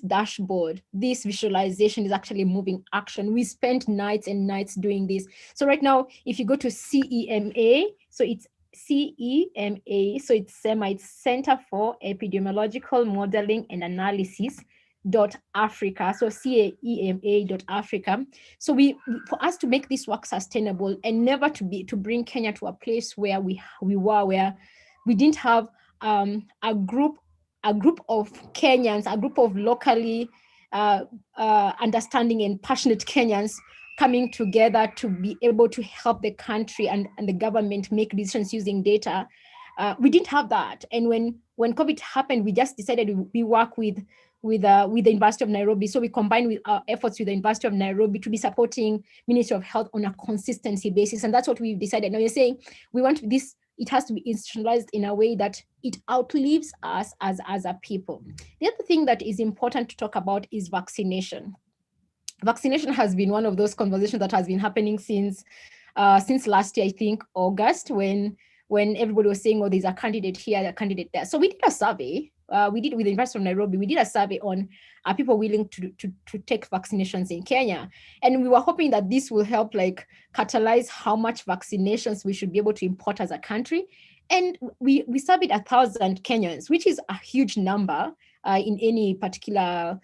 dashboard, this visualization is actually moving action. We spent nights and nights doing this. So right now, if you go to CEMA, so it's CEMA, so it's SEMA, it's Center for Epidemiological Modeling and Analysis .Africa, so CEMA.Africa. So for us to make this work sustainable and never to bring Kenya to a place where we were, where we didn't have a group of Kenyans, a group of locally understanding and passionate Kenyans coming together to be able to help the country and the government make decisions using data. We didn't have that. And when COVID happened, we just decided we work with the University of Nairobi. So we combined with our efforts with the University of Nairobi to be supporting Ministry of Health on a consistency basis. And that's what we've decided. Now you're saying we want this, it has to be institutionalized in a way that it outlives us as a people. The other thing that is important to talk about is vaccination. Vaccination has been one of those conversations that has been happening since last year, I think August, when everybody was saying, oh, there's a candidate here, a candidate there. So we did a survey. We did with the University of Nairobi. We did a survey on are people willing to take vaccinations in Kenya, and we were hoping that this will help like catalyze how much vaccinations we should be able to import as a country. And we surveyed 1,000 Kenyans, which is a huge number in any particular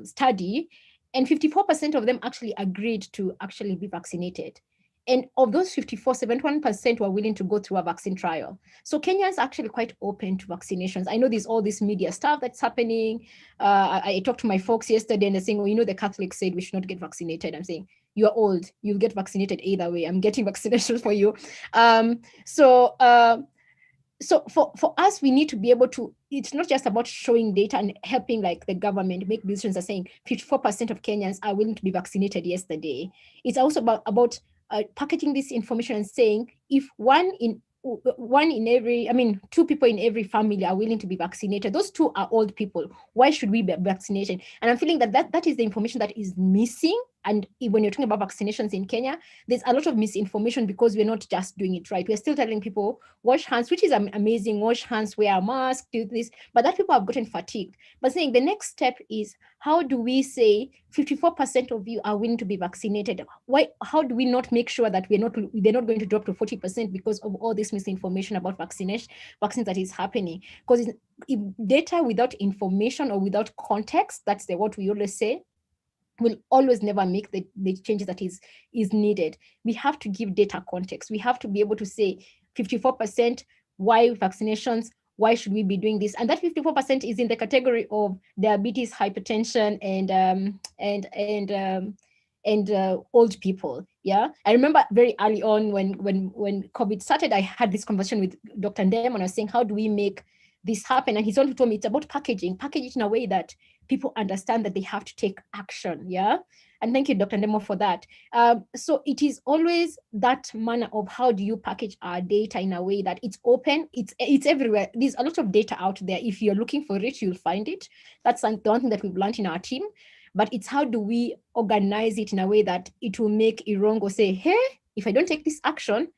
study. And 54% of them actually agreed to actually be vaccinated. And of those 54, 71% were willing to go through a vaccine trial. So Kenyans are actually quite open to vaccinations. I know there's all this media stuff that's happening. I talked to my folks yesterday and they're saying, well, the Catholics said we should not get vaccinated. I'm saying, you're old, you'll get vaccinated either way. I'm getting vaccination for you. So for us, we need to be able to, it's not just about showing data and helping like the government make decisions. Are saying 54% of Kenyans are willing to be vaccinated yesterday. It's also about packaging this information and saying if two people in every family are willing to be vaccinated, those two are old people. Why should we be vaccinated? And I'm feeling that is the information that is missing. And when you're talking about vaccinations in Kenya, there's a lot of misinformation because we're not just doing it right. We're still telling people, wash hands, which is amazing, wash hands, wear a mask, do this, but that people have gotten fatigued. But saying the next step is, how do we say 54% of you are willing to be vaccinated? How do we not make sure that they're not going to drop to 40% because of all this misinformation about vaccines that is happening? Because if data without information or without context, that's what we always say, will always never make the changes that is needed. We have to give data context. We have to be able to say 54%, why vaccinations, why should we be doing this? And that 54% is in the category of diabetes, hypertension, and old people. Yeah, I remember very early on when COVID started, I had this conversation with Dr. Ndem, and I was saying, how do we make this happen? And he's only told me it's about package it in a way that people understand that they have to take action. Yeah. And thank you, Dr. Ndemo, for that. So it is always that manner of how do you package our data in a way that it's open, it's everywhere. There's a lot of data out there. If you're looking for it, you'll find it. That's the one thing that we've learned in our team. But it's how do we organize it in a way that it will make Irongo say, hey, if I don't take this action,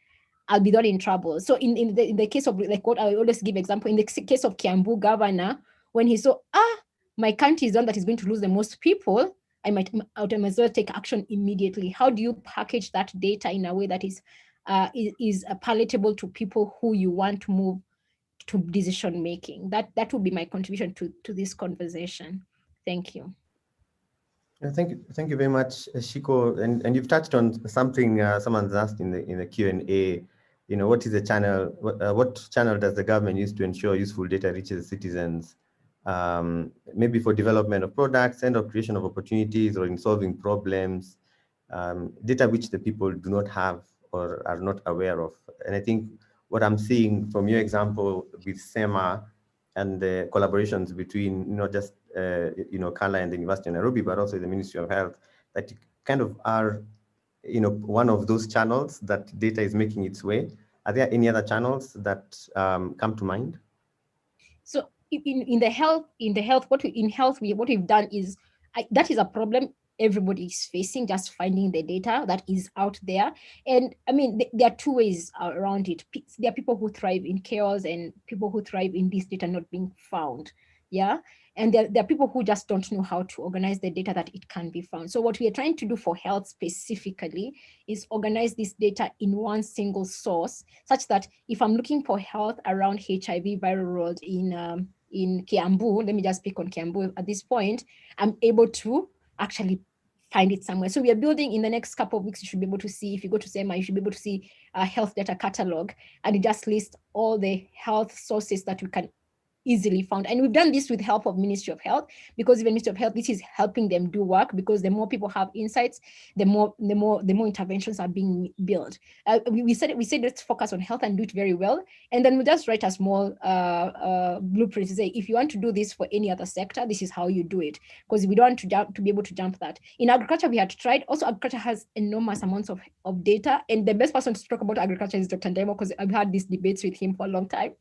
I'll be done in trouble. So in the case of, like what I always give example, in the case of Kiambu governor, when he saw, my country is one that is going to lose the most people, I might as well take action immediately. How do you package that data in a way that is palatable to people who you want to move to decision making? That would be my contribution to this conversation. Thank you. Thank you very much, Shiko. And you've touched on something someone's asked in the Q&A. What is the channel? What channel does the government use to ensure useful data reaches citizens? Maybe for development of products and of creation of opportunities or in solving problems, data which the people do not have or are not aware of. And I think what I'm seeing from your example with SEMA and the collaborations between not just Kala and the University of Nairobi, but also the Ministry of Health, that kind of are one of those channels that data is making its way. Are there any other channels that come to mind? So in health, what we've done is, that is a problem everybody is facing, just finding the data that is out there. And I mean, there are two ways around it. There are people who thrive in chaos and people who thrive in this data not being found. Yeah. And there are people who just don't know how to organize the data that it can be found. So what we are trying to do for health specifically is organize this data in one single source, such that if I'm looking for health around HIV viral load in Kiambu, let me just pick on Kiambu at this point, I'm able to actually find it somewhere. So we are building in the next couple of weeks, you should be able to see, if you go to SEMA, you should be able to see a health data catalog, and it just lists all the health sources that we can easily found. And we've done this with help of Ministry of Health, because even Ministry of Health, this is helping them do work, because the more people have insights, the more interventions are being built. We said let's focus on health and do it very well. And then we just write a small blueprint to say, if you want to do this for any other sector, this is how you do it, because we don't want to be able to jump that. In agriculture, we had tried. Also, agriculture has enormous amounts of data, and the best person to talk about agriculture is Dr. Ndemo, because I've had these debates with him for a long time.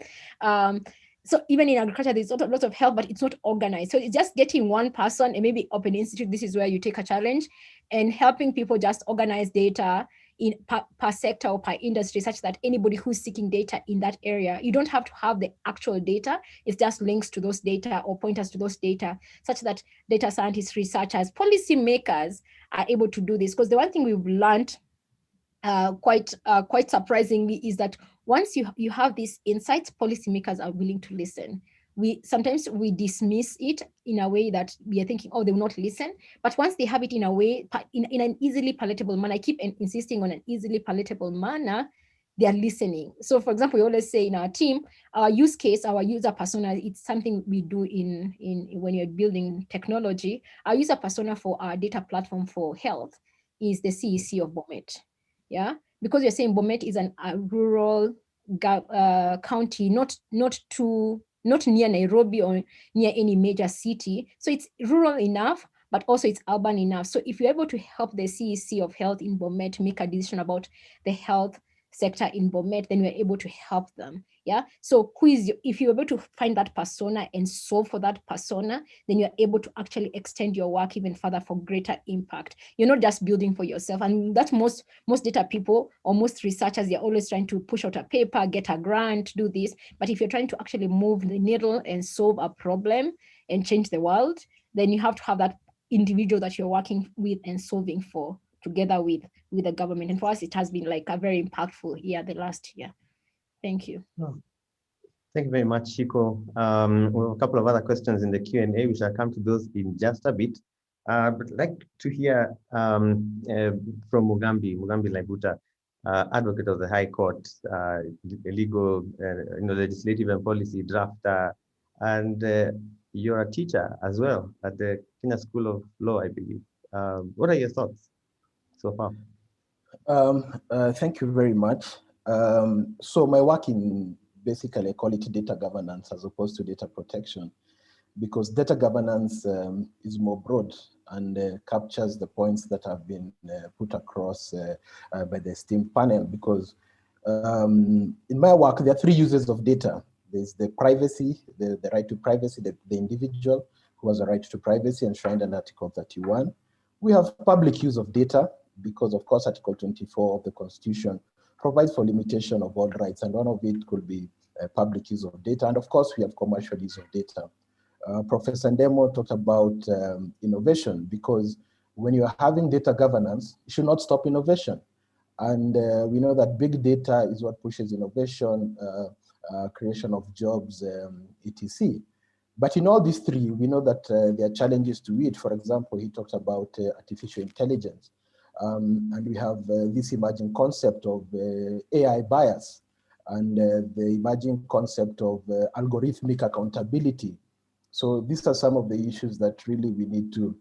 So even in agriculture, there's lots of help, but it's not organized. So it's just getting one person, and maybe Open Institute, this is where you take a challenge, and helping people just organize data in per sector or per industry, such that anybody who's seeking data in that area, you don't have to have the actual data. It's just links to those data or pointers to those data, such that data scientists, researchers, policymakers are able to do this. Because the one thing we've learned quite surprisingly is that once you have these insights, policymakers are willing to listen. Sometimes we dismiss it in a way that we are thinking, oh, they will not listen. But once they have it in a way, in an easily palatable manner, I keep insisting on an easily palatable manner, they are listening. So for example, we always say in our team, our use case, our user persona, it's something we do in when you're building technology. Our user persona for our data platform for health is the CEC of Bomet. Yeah, because you're saying Bomet is a rural county, not near Nairobi or near any major city. So it's rural enough, but also it's urban enough. So if you're able to help the CEC of health in Bomet make a decision about the health sector in Bomet, then we're able to help them. Yeah. So if you're able to find that persona and solve for that persona, then you're able to actually extend your work even further for greater impact. You're not just building for yourself. And that's most data people or most researchers, they're always trying to push out a paper, get a grant, do this. But if you're trying to actually move the needle and solve a problem and change the world, then you have to have that individual that you're working with and solving for, together with the government. And for us, it has been like a very impactful year, the last year. Thank you. Thank you very much, Chico. We have a couple of other questions in the Q&A. We shall come to those in just a bit. But I'd like to hear from Mugambi Laibuta, advocate of the High Court, legal, legislative and policy drafter, and you're a teacher as well at the Kenya School of Law, I believe. What are your thoughts so far? Thank you very much. So my work in basically I call it data governance as opposed to data protection, because data governance is more broad and captures the points that have been put across by the esteemed panel. Because in my work, there are three uses of data. There's the privacy, the right to privacy, the individual who has a right to privacy enshrined in Article 31. We have public use of data, because of course Article 24 of the Constitution provides for limitation of all rights, and one of it could be public use of data. And of course we have commercial use of data. Professor Ndemo talked about innovation, because when you're having data governance, you should not stop innovation. And we know that big data is what pushes innovation, creation of jobs, etc. But in all these three, we know that there are challenges to it. For example, he talked about artificial intelligence. And we have this emerging concept of AI bias, and the emerging concept of algorithmic accountability. So these are some of the issues that really we need to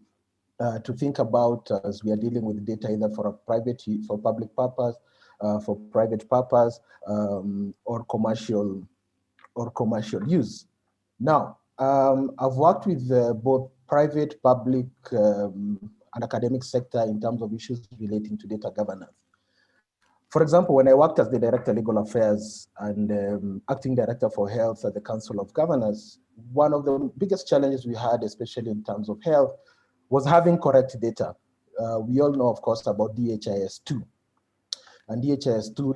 think about as we are dealing with data, either for public purpose, for private purpose, or commercial use. Now, I've worked with both private, public, and academic sector in terms of issues relating to data governance. For example, when I worked as the Director of Legal Affairs and Acting Director for Health at the Council of Governors, one of the biggest challenges we had, especially in terms of health, was having correct data. We all know, of course, about DHIS2. And DHIS2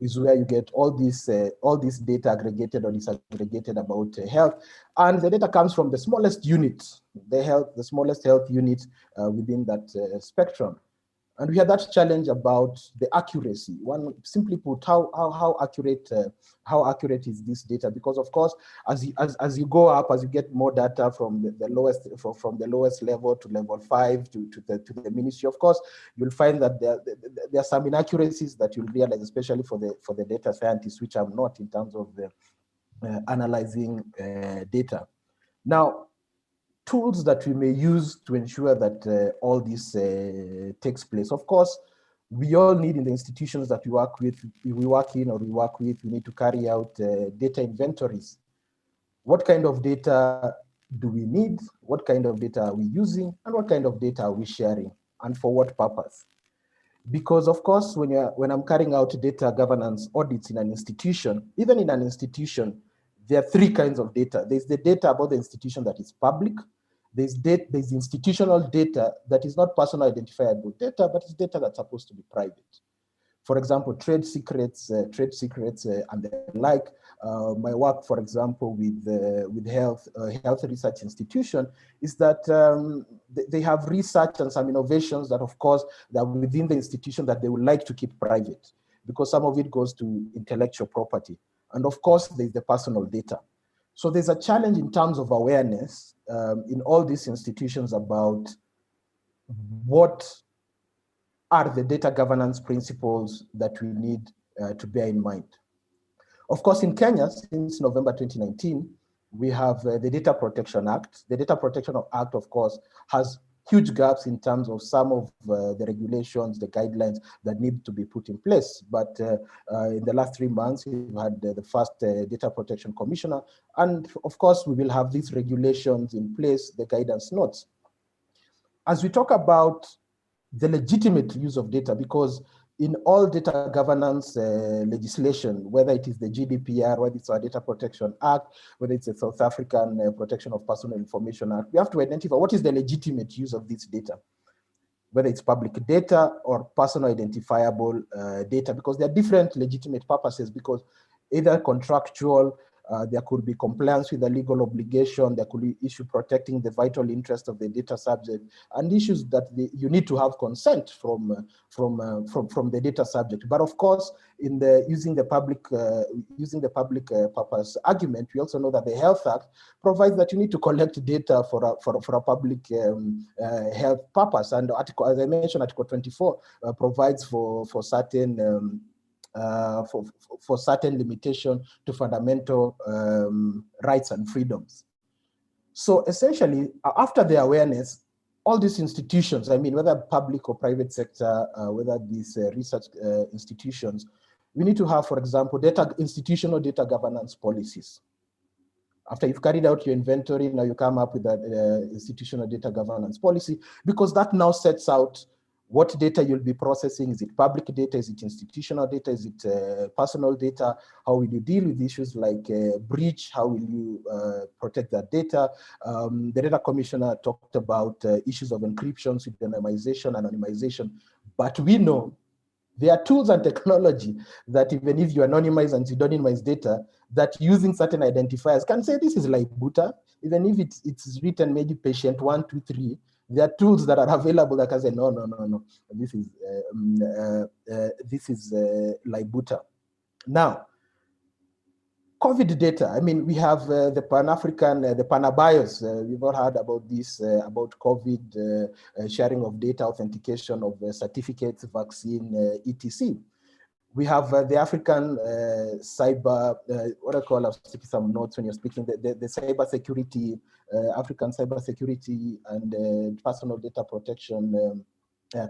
is where you get all this data aggregated or disaggregated about health, and the data comes from the smallest unit, the smallest health unit within that spectrum. And we had that challenge about the accuracy. One, simply put, how accurate is this data? Because of course, as you go up, as you get more data from the lowest level to level 5 to the ministry, of course, you'll find that there are some inaccuracies that you'll realize, especially for the data scientists, which I'm not in terms of the analyzing data. Now, tools that we may use to ensure that all this takes place. Of course, we all need in the institutions that we work with, we need to carry out data inventories. What kind of data do we need? What kind of data are we using? And what kind of data are we sharing? And for what purpose? Because of course, when I'm carrying out data governance audits in an institution, even in an institution, there are three kinds of data. There's the data about the institution that is public. There's institutional data that is not personal identifiable data, but it's data that's supposed to be private. For example, trade secrets, and the like. My work, for example, with health research institution is that they have research and some innovations that, of course, that are within the institution that they would like to keep private, because some of it goes to intellectual property. And of course, there's the personal data. So there's a challenge in terms of awareness in all these institutions about what are the data governance principles that we need to bear in mind. Of course, in Kenya, since November 2019, we have the Data Protection Act. The Data Protection Act, of course, has huge gaps in terms of some of the regulations, the guidelines that need to be put in place. But in the last 3 months, we've had the first Data Protection Commissioner. And of course, we will have these regulations in place, the guidance notes. As we talk about the legitimate use of data, because in all data governance legislation, whether it is the GDPR, whether it's our Data Protection Act, whether it's the South African Protection of Personal Information Act, we have to identify what is the legitimate use of this data, whether it's public data or personal identifiable data, because there are different legitimate purposes, because either contractual, there could be compliance with a legal obligation, there could be issue protecting the vital interest of the data subject, and issues that you need to have consent from the data subject. But of course, in using the public purpose argument, we also know that the Health Act provides that you need to collect data for a public health purpose. And as I mentioned, Article 24 provides for certain for certain limitation to fundamental rights and freedoms. So essentially, after the awareness, all these institutions, I mean, whether public or private sector, whether these research institutions, we need to have, for example, institutional data governance policies. After you've carried out your inventory, now you come up with that institutional data governance policy, because that now sets out what data you'll be processing. Is it public data? Is it institutional data? Is it personal data? How will you deal with issues like breach? How will you protect that data? The data commissioner talked about issues of encryption, pseudonymization, anonymization. But we know there are tools and technology that even if you anonymize and pseudonymize data, that using certain identifiers can say this is Libuta, even if it's written maybe patient 1, 2, 3. There are tools that are available that can say, no, this is Libuta. Now, COVID data, I mean, we have the Pan-African, the Panabios. We've all heard about this, about COVID, sharing of data, authentication of certificates, vaccine, etc. We have the African cyber, what I call, I'll stick some notes when you're speaking, the cyber security, African cyber security and personal data protection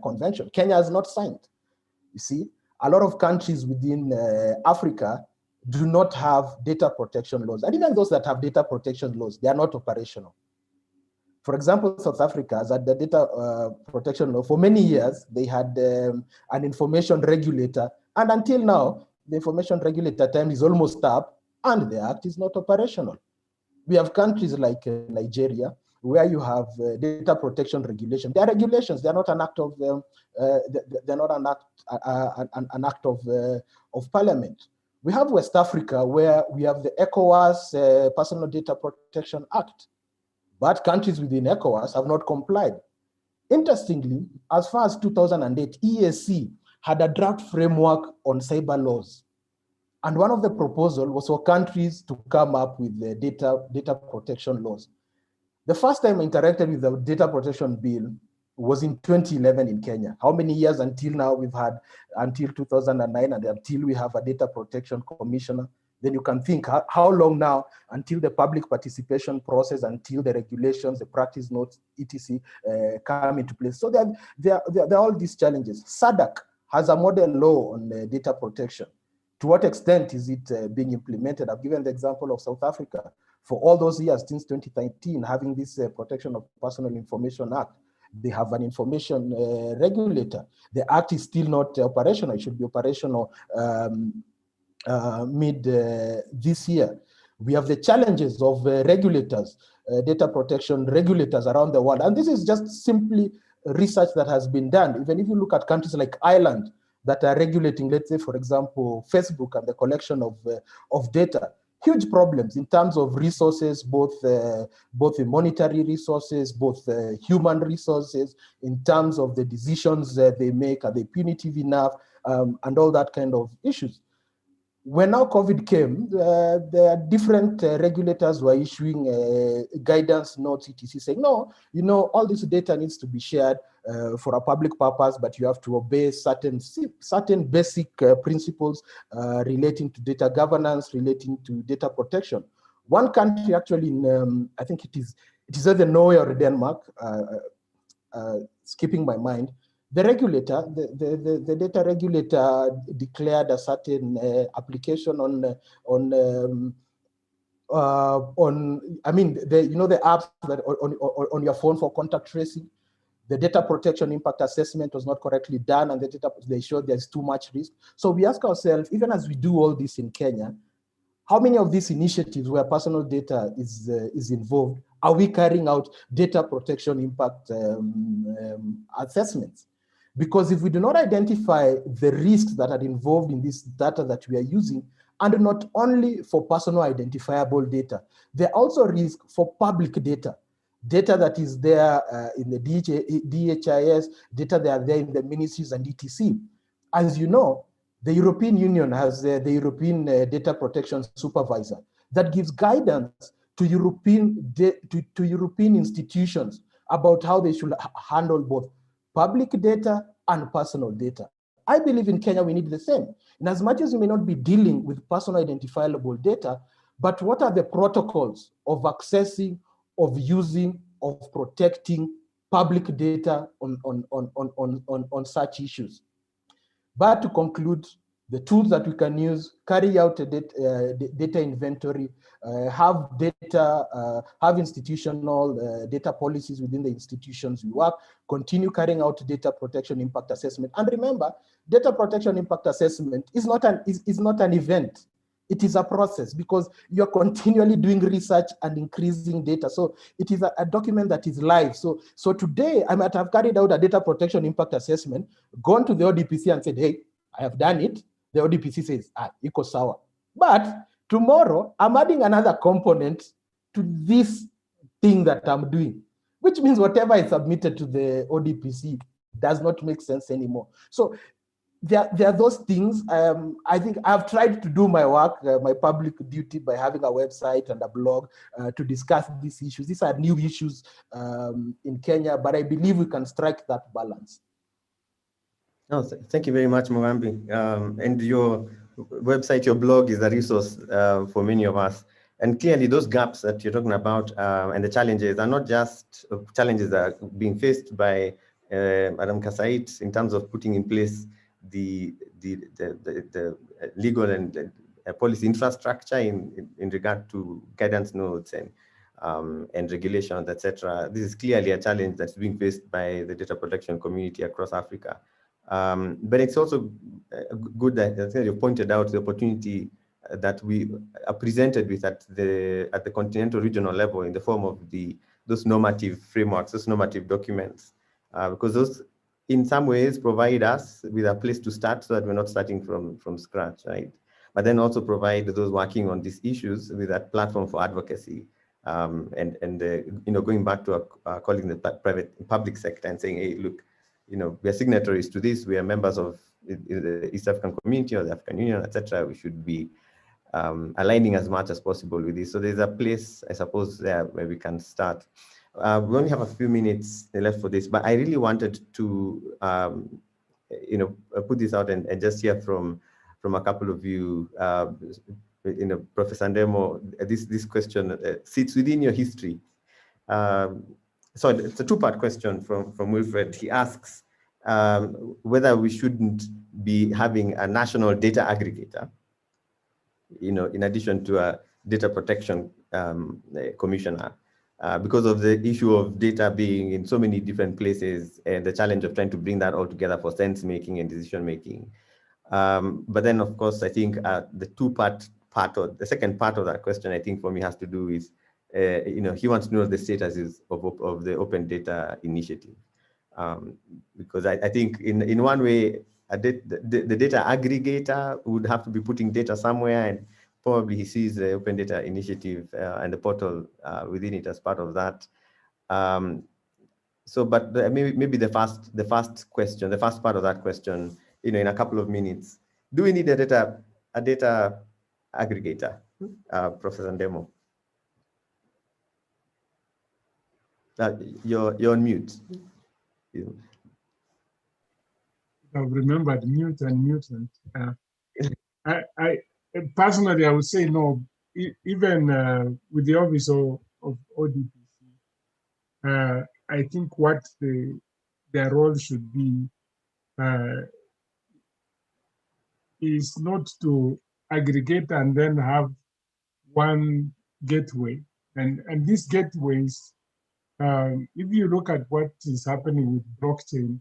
convention. Kenya has not signed. You see, a lot of countries within Africa do not have data protection laws. And even those that have data protection laws, they are not operational. For example, South Africa has had the data protection law for many years. They had an information regulator, and until now, the information regulator time is almost up, and the act is not operational. We have countries like Nigeria, where you have data protection regulation. They are regulations. They are not an act of they're not an act of parliament. We have West Africa, where we have the ECOWAS Personal Data Protection Act, but countries within ECOWAS have not complied. Interestingly, as far as 2008, EAC had a draft framework on cyber laws. And one of the proposals was for countries to come up with the data protection laws. The first time I interacted with the data protection bill was in 2011 in Kenya. How many years until now? We've had until 2009, and until we have a data protection commissioner. Then you can think how long now until the public participation process, until the regulations, the practice notes, etc. Come into place. So there are all these challenges. SADC has a model law on data protection. To what extent is it being implemented? I've given the example of South Africa. For all those years since 2019, having this Protection of Personal Information Act, they have an information regulator. The act is still not operational. It should be operational mid this year. We have the challenges of regulators, data protection regulators around the world. And this is just simply research that has been done. Even if you look at countries like Ireland that are regulating, let's say, for example, Facebook and the collection of data, huge problems in terms of resources, both the monetary resources, both human resources, in terms of the decisions that they make, are they punitive enough, and all that kind of issues. When now COVID came, there are different regulators were issuing guidance notes, etc., saying, no, all this data needs to be shared for a public purpose, but you have to obey certain basic principles relating to data governance, relating to data protection. One country actually, I think it is either Norway or Denmark, skipping my mind, the regulator, the data regulator declared a certain application on I mean, the apps that on your phone for contact tracing. The data protection impact assessment was not correctly done, and they showed there's too much risk. So we ask ourselves, even as we do all this in Kenya, how many of these initiatives where personal data is involved are we carrying out data protection impact assessments? Because if we do not identify the risks that are involved in this data that we are using, and not only for personal identifiable data, there are also risks for public data that is there in the DHIS, data that are there in the ministries and etc. As you know, the European Union has the European Data Protection Supervisor that gives guidance to European institutions about how they should handle both public data and personal data. I believe in Kenya we need the same. In as much as we may not be dealing with personal identifiable data, but what are the protocols of accessing, of using, of protecting public data on such issues? But to conclude, the tools that we can use, carry out a data inventory, have institutional data policies within the institutions we work, continue carrying out data protection impact assessment. And remember, data protection impact assessment is not an event. It is a process, because you're continually doing research and increasing data. So it is a document that is live. So today I might have carried out a data protection impact assessment, gone to the ODPC and said, hey, I have done it. The ODPC says, iko sawa. But tomorrow I'm adding another component to this thing that I'm doing, which means whatever I submitted to the ODPC does not make sense anymore. So there are those things. I think I've tried to do my work, my public duty, by having a website and a blog to discuss these issues. These are new issues in Kenya, but I believe we can strike that balance. No, thank you very much, Mugambi. And your website, your blog is a resource for many of us. And clearly those gaps that you're talking about and the challenges are not just challenges that are being faced by Madam Kasait in terms of putting in place the legal and policy infrastructure in regard to guidance notes and regulations, etc. This is clearly a challenge that's being faced by the data protection community across Africa. But it's also good that you pointed out the opportunity that we are presented with at the continental regional level in the form of the those normative frameworks, those normative documents, because those in some ways provide us with a place to start so that we're not starting from scratch, right? But then also provide those working on these issues with that platform for advocacy. Going back to our colleagues in the public sector and saying, hey, look, we are signatories to this, we are members of the East African community or the African Union, etc. We should be aligning as much as possible with this. So there's a place, I suppose, there where we can start. We only have a few minutes left for this, but I really wanted to, put this out and just hear from a couple of you. Professor Ndemo, this question sits within your history. So it's a two-part question from Wilfred. He asks whether we shouldn't be having a national data aggregator, in addition to a data protection commissioner, because of the issue of data being in so many different places and the challenge of trying to bring that all together for sense making and decision making. But then, of course, I think the the second part of that question, I think for me has to do with, he wants to know the status of the Open Data Initiative. Because I think in one way, the data aggregator would have to be putting data somewhere, and probably he sees the Open Data Initiative and the portal within it as part of that. But maybe the first question, the first part of that question, in a couple of minutes, do we need a data aggregator, Professor Ndemo? You're on mute. I've remembered mute and mutant. I personally, I would say no. Even with the office of ODPC, I think what their role should be is not to aggregate and then have one gateway. And these gateways, if you look at what is happening with blockchain,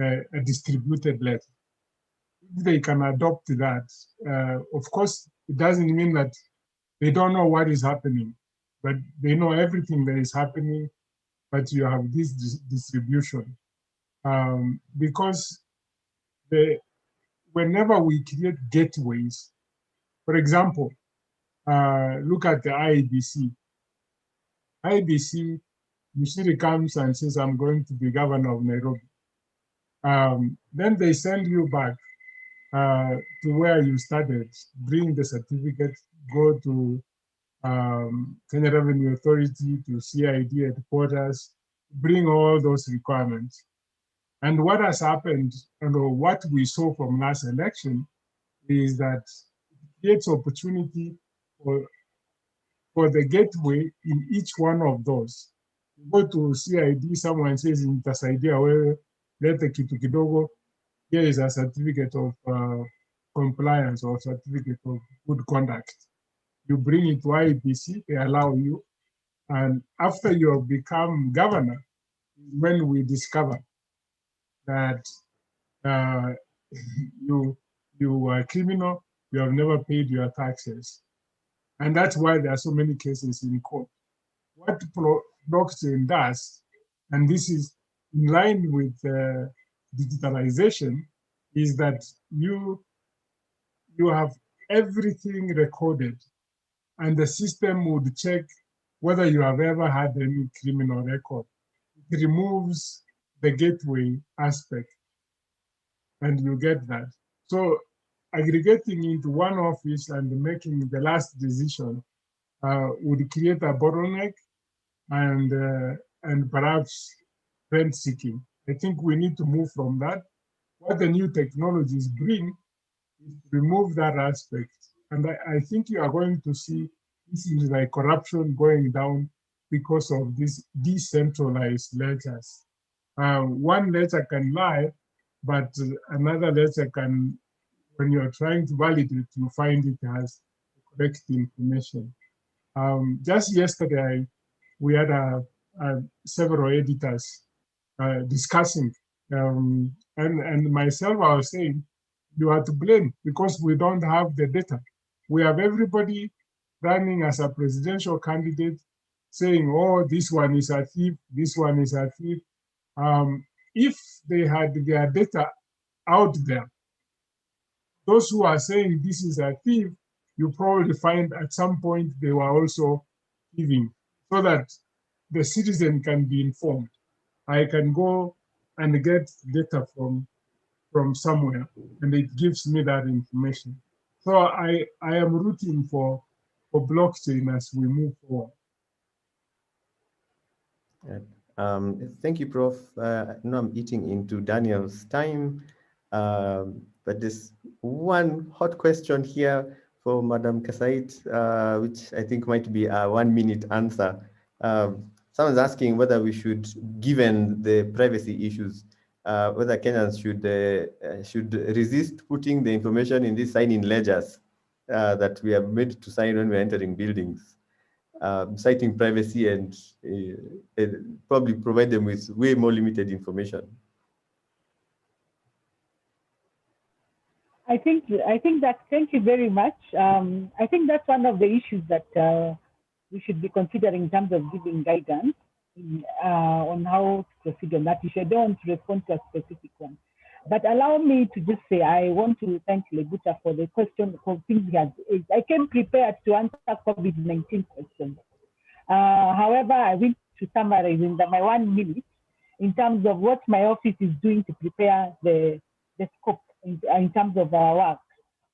a distributed ledger, if they can adopt that, of course, it doesn't mean that they don't know what is happening, but they know everything that is happening, but you have this distribution. Because whenever we create gateways, for example, look at the IEBC. IEBC usually comes and says, I'm going to be governor of Nairobi. Then they send you back to where you started, bring the certificate, go to Kenya Revenue Authority, to CID headquarters, bring all those requirements. And what has happened, and what we saw from last election, is that it creates opportunity for the gateway in each one of those. You go to CID, someone says, nitasaidia wewe, lete kitu kidogo, here is a certificate of compliance or certificate of good conduct. You bring it to IEBC, they allow you, and after you have become governor, when we discover that you are criminal, you have never paid your taxes. And that's why there are so many cases in court. What blockchain does, and this is in line with digitalization, is that you have everything recorded, and the system would check whether you have ever had any criminal record. It removes the gateway aspect, and you get that. So aggregating into one office and making the last decision would create a bottleneck and perhaps rent seeking. I think we need to move from that. What the new technologies bring is to remove that aspect. And I think you are going to see this is like corruption going down because of these decentralized ledgers. One ledger can lie, but another ledger can, when you're trying to validate, you find it has correct information. Just yesterday, we had several editors discussing, and myself, I was saying, you are to blame because we don't have the data. We have everybody running as a presidential candidate saying, oh, this one is a thief, this one is a thief. If they had their data out there, those who are saying this is a thief, you probably find at some point they were also thieving, so that the citizen can be informed. I can go and get data from somewhere, and it gives me that information. So I am rooting for blockchain as we move forward. Thank you, Prof. Now I'm eating into Daniel's time, but there's one hot question here for Madam Kasait, which I think might be a 1-minute answer. Someone's asking whether we should, given the privacy issues, whether Kenyans should resist putting the information in these sign-in ledgers that we are made to sign when we're entering buildings, citing privacy and probably provide them with way more limited information. I think that, thank you very much. I think that's one of the issues that we should be considering in terms of giving guidance on how to proceed on that issue. I don't want to respond to a specific one, but allow me to just say I want to thank Lebuta for the question, for things he has. I came prepared to answer COVID-19 questions. However, I wish to summarize in my 1 minute in terms of what my office is doing to prepare the scope in terms of our work.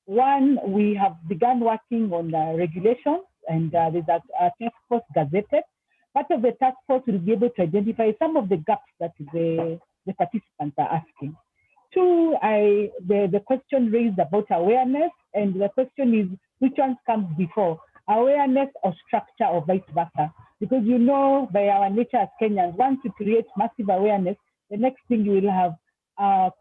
One, we have begun working on regulations, and there's a task force gazetted. Part of the task force will be able to identify some of the gaps that the participants are asking. Two, the question raised about awareness, and the question is which one comes before, awareness or structure, or vice versa? Because you know, by our nature as Kenyans, once you create massive awareness, the next thing you will have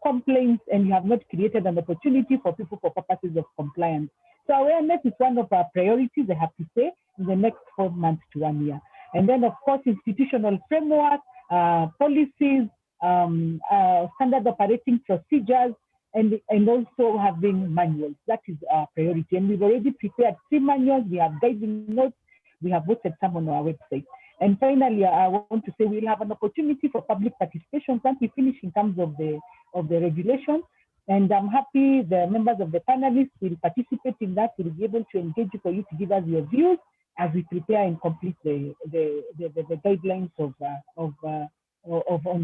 complaints, and you have not created an opportunity for people for purposes of compliance. So awareness is one of our priorities, I have to say, in the next 4 months to 1 year. And then, of course, institutional framework, policies, standard operating procedures, and also having manuals. That is our priority. And we've already prepared 3 manuals. We have guiding notes. We have posted some on our website. And finally, I want to say we'll have an opportunity for public participation once we finish in terms of the regulations. And I'm happy the members of the panelists will participate in that. We'll be able to engage you for you to give us your views as we prepare and complete the guidelines on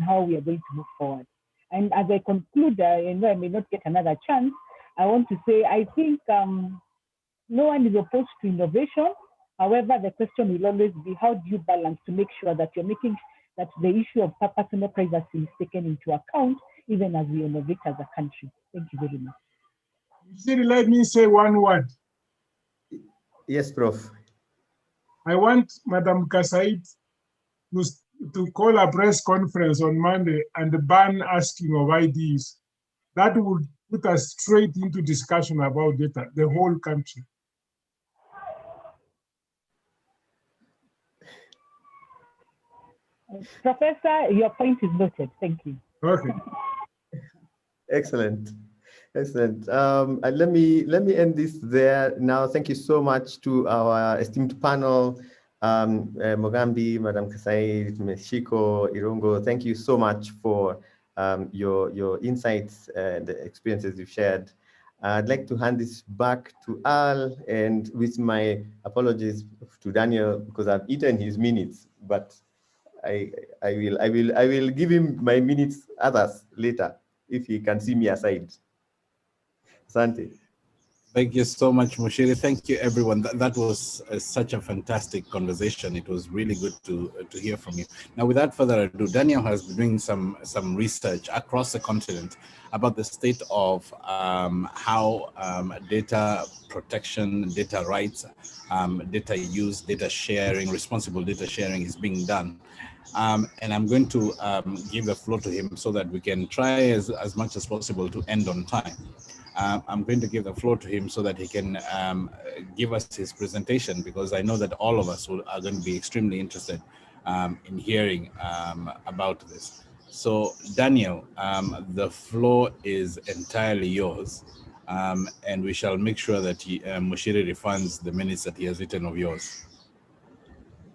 how we are going to move forward. And as I conclude, I know I may not get another chance. I want to say I think no one is opposed to innovation. However, the question will always be, how do you balance to make sure that you're making that the issue of personal privacy is taken into account, even as we innovate as a country? Thank you very much. Siri, let me say one word. Yes, Prof. I want Madam Kasait to call a press conference on Monday and ban asking of IDs. That would put us straight into discussion about data, the whole country. Professor, your point is noted. Thank you. Okay. Excellent. Excellent. Let me end this there now. Thank you so much to our esteemed panel, Mogambi, Madam Kasai, Meshiko, Irungo. Thank you so much for your insights and the experiences you've shared. I'd like to hand this back to Al, and with my apologies to Daniel because I've eaten his minutes, but I will give him my minutes others later if he can see me aside. Asante. Thank you so much, Mushiri. Thank you, everyone. That was such a fantastic conversation. It was really good to hear from you. Now, without further ado, Daniel has been doing some research across the continent about the state of how data protection, data rights, data use, data sharing, responsible data sharing is being done. And I'm going to give the floor to him so that we can try as much as possible to end on time. I'm going to give the floor to him so that he can give us his presentation, because I know that all of us are going to be extremely interested in hearing about this. So Daniel, the floor is entirely yours, and we shall make sure that Mushiri refunds the minutes that he has eaten of yours.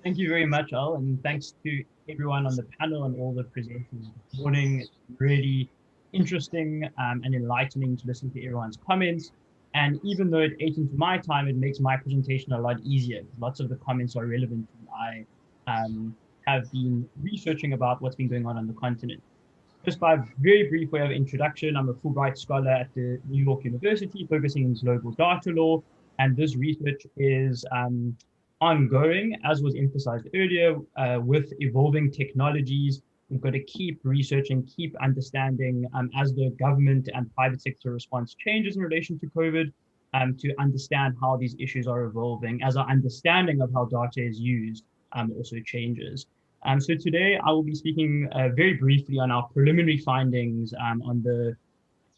Thank you very much, Al, and thanks to everyone on the panel and all the presenters this morning. It's really interesting and enlightening to listen to everyone's comments. And even though it ate into my time, it makes my presentation a lot easier. Lots of the comments are relevant. I have been researching about what's been going on the continent. Just by a very brief way of introduction, I'm a Fulbright scholar at the New York University, focusing on global data law. And this research is ongoing, as was emphasized earlier, with evolving technologies. We've got to keep researching, keep understanding as the government and private sector response changes in relation to COVID, to understand how these issues are evolving, as our understanding of how data is used also changes. So today I will be speaking very briefly on our preliminary findings on the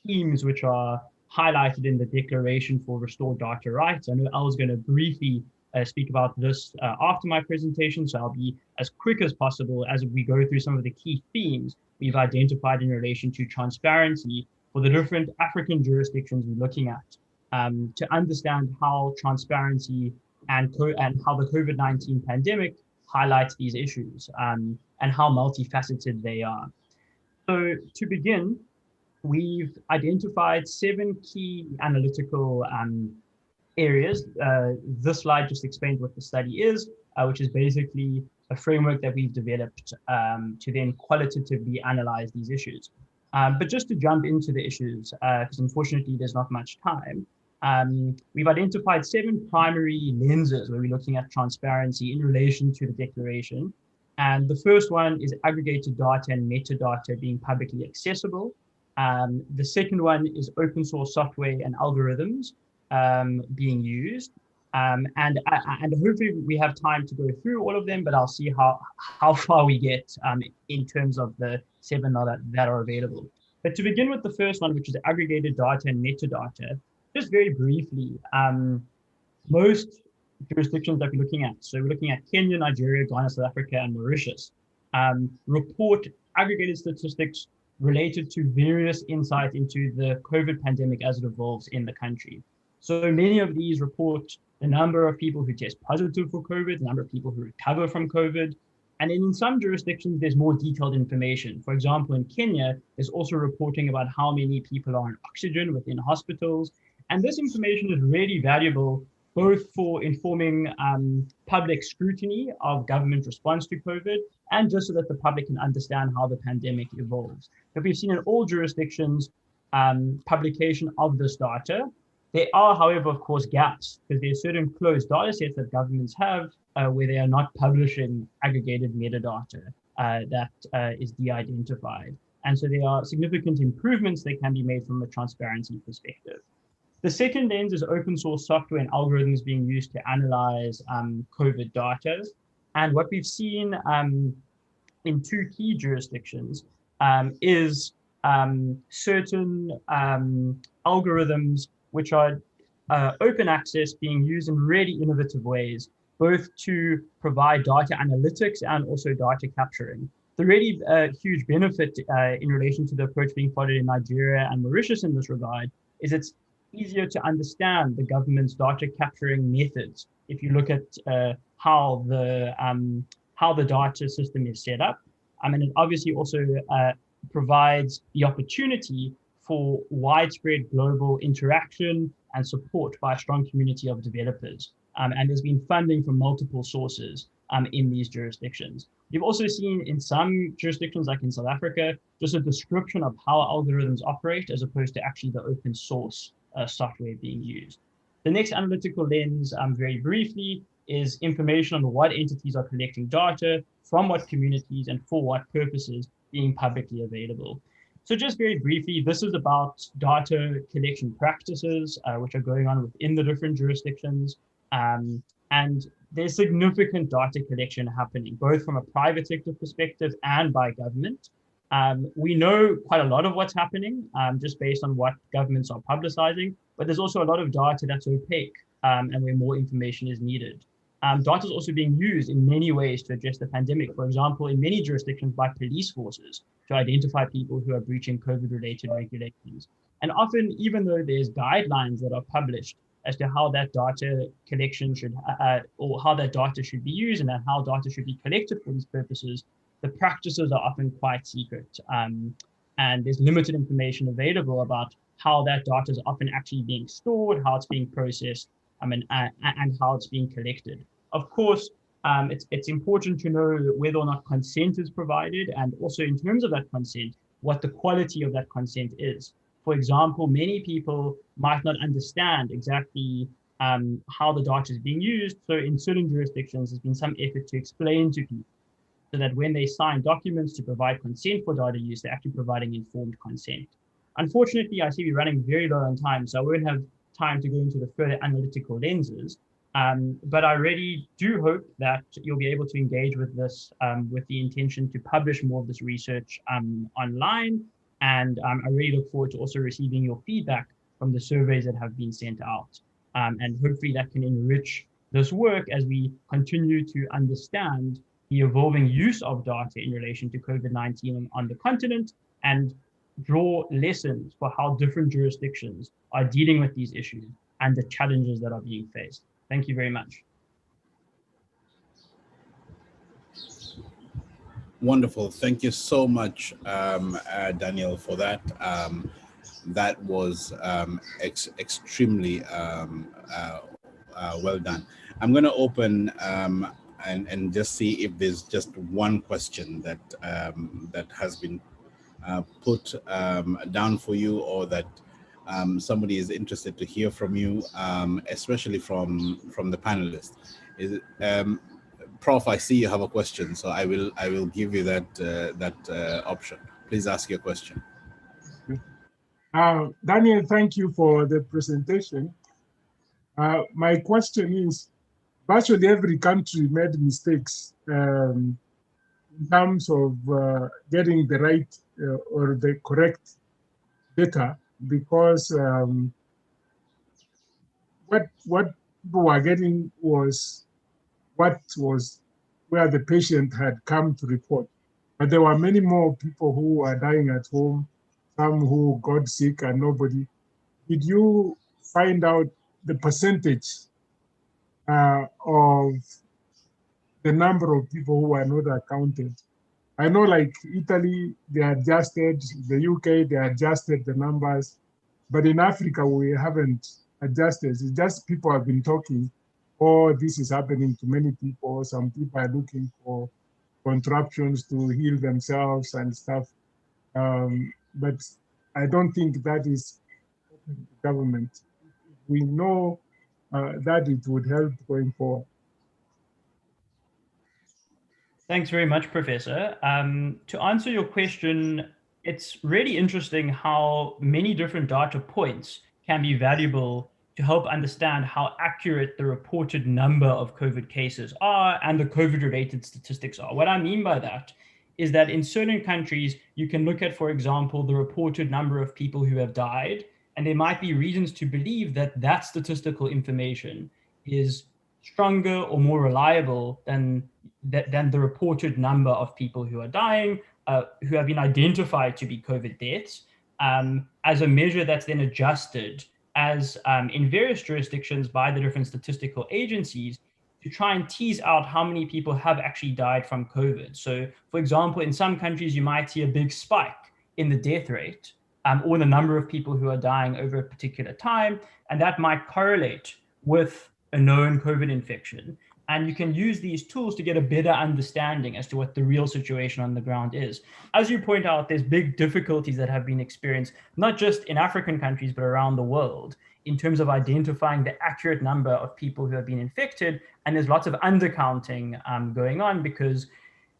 themes which are highlighted in the Declaration for Restored Data Rights. I know I was going to briefly speak about this after my presentation, so I'll be as quick as possible as we go through some of the key themes we've identified in relation to transparency for the different African jurisdictions we're looking at, to understand how transparency and how the COVID-19 pandemic highlights these issues and how multifaceted they are. So to begin, we've identified 7 key analytical areas. This slide just explains what the study is, which is basically a framework that we've developed to then qualitatively analyze these issues. But just to jump into the issues, because unfortunately there's not much time, we've identified 7 primary lenses where we're looking at transparency in relation to the declaration. And the first one is aggregated data and metadata being publicly accessible. The second one is open source software and algorithms being used. And hopefully we have time to go through all of them, but I'll see how far we get in terms of the 7 that are available. But to begin with the first one, which is aggregated data and metadata, just very briefly, most jurisdictions that we're looking at, so we're looking at Kenya, Nigeria, Ghana, South Africa, and Mauritius, report aggregated statistics related to various insights into the COVID pandemic as it evolves in the country. So many of these report the number of people who test positive for COVID, the number of people who recover from COVID. And in some jurisdictions, there's more detailed information. For example, in Kenya, there's also reporting about how many people are on oxygen within hospitals. And this information is really valuable, both for informing public scrutiny of government response to COVID, and just so that the public can understand how the pandemic evolves. But we've seen in all jurisdictions publication of this data. There are, however, of course, gaps, because there are certain closed data sets that governments have where they are not publishing aggregated metadata that is de-identified. And so there are significant improvements that can be made from a transparency perspective. The second lens is open source software and algorithms being used to analyze COVID data. And what we've seen in 2 key jurisdictions is certain algorithms which are open access being used in really innovative ways, both to provide data analytics and also data capturing. The really huge benefit in relation to the approach being followed in Nigeria and Mauritius in this regard is it's easier to understand the government's data capturing methods if you look at how the data system is set up. And it obviously also provides the opportunity for widespread global interaction and support by a strong community of developers. And there's been funding from multiple sources in these jurisdictions. You've also seen in some jurisdictions, like in South Africa, just a description of how algorithms operate as opposed to actually the open source software being used. The next analytical lens, very briefly, is information on what entities are collecting data, from what communities, and for what purposes being publicly available. So just very briefly, this is about data collection practices, which are going on within the different jurisdictions. And there's significant data collection happening, both from a private sector perspective and by government. We know quite a lot of what's happening just based on what governments are publicizing, but there's also a lot of data that's opaque and where more information is needed. Data is also being used in many ways to address the pandemic. For example, in many jurisdictions by police forces to identify people who are breaching COVID-related regulations. And often, even though there's guidelines that are published, as to how that data collection should, or how that data should be used and how data should be collected for these purposes, the practices are often quite secret. And there's limited information available about how that data is often actually being stored, how it's being processed, and how it's being collected. Of course, it's important to know whether or not consent is provided, and also in terms of that consent, what the quality of that consent is. For example, many people might not understand exactly how the data is being used. So in certain jurisdictions, there's been some effort to explain to people so that when they sign documents to provide consent for data use, they're actually providing informed consent. Unfortunately, I see we're running very low on time, so I won't have time to go into the further analytical lenses. But I really do hope that you'll be able to engage with this with the intention to publish more of this research online. And I really look forward to also receiving your feedback from the surveys that have been sent out. And hopefully that can enrich this work as we continue to understand the evolving use of data in relation to COVID-19 on the continent, and draw lessons for how different jurisdictions are dealing with these issues and the challenges that are being faced. Thank you very much. Wonderful. Thank you so much, Daniel, for that. That was extremely well done. I'm going to open and just see if there's just one question that that has been put down for you, or that somebody is interested to hear from you, especially from the panelists. Is Prof, I see you have a question, so I will give you that option. Please ask your question. Daniel, thank you for the presentation. My question is, virtually every country made mistakes in terms of getting the right or the correct data, because what people were getting was what was where the patient had come to report. But there were many more people who were dying at home, some who got sick and nobody. Did you find out the percentage of the number of people who were not accounted? I know, like Italy, they adjusted, the UK, they adjusted the numbers, but in Africa, we haven't adjusted. It's just people have been talking, oh, this is happening to many people. Some people are looking for contraptions to heal themselves and stuff. But I don't think that is open to government. We know that it would help going forward. Thanks very much, Professor. To answer your question, it's really interesting how many different data points can be valuable to help understand how accurate the reported number of COVID cases are and the COVID-related statistics are. What I mean by that is that in certain countries, you can look at, for example, the reported number of people who have died, and there might be reasons to believe that that statistical information is stronger or more reliable than the reported number of people who are dying, who have been identified to be COVID deaths, as a measure that's then adjusted as in various jurisdictions by the different statistical agencies to try and tease out how many people have actually died from COVID. So, for example, in some countries, you might see a big spike in the death rate or the number of people who are dying over a particular time, and that might correlate with a known COVID infection. And you can use these tools to get a better understanding as to what the real situation on the ground is. As you point out, there's big difficulties that have been experienced, not just in African countries, but around the world, in terms of identifying the accurate number of people who have been infected. And there's lots of undercounting going on, because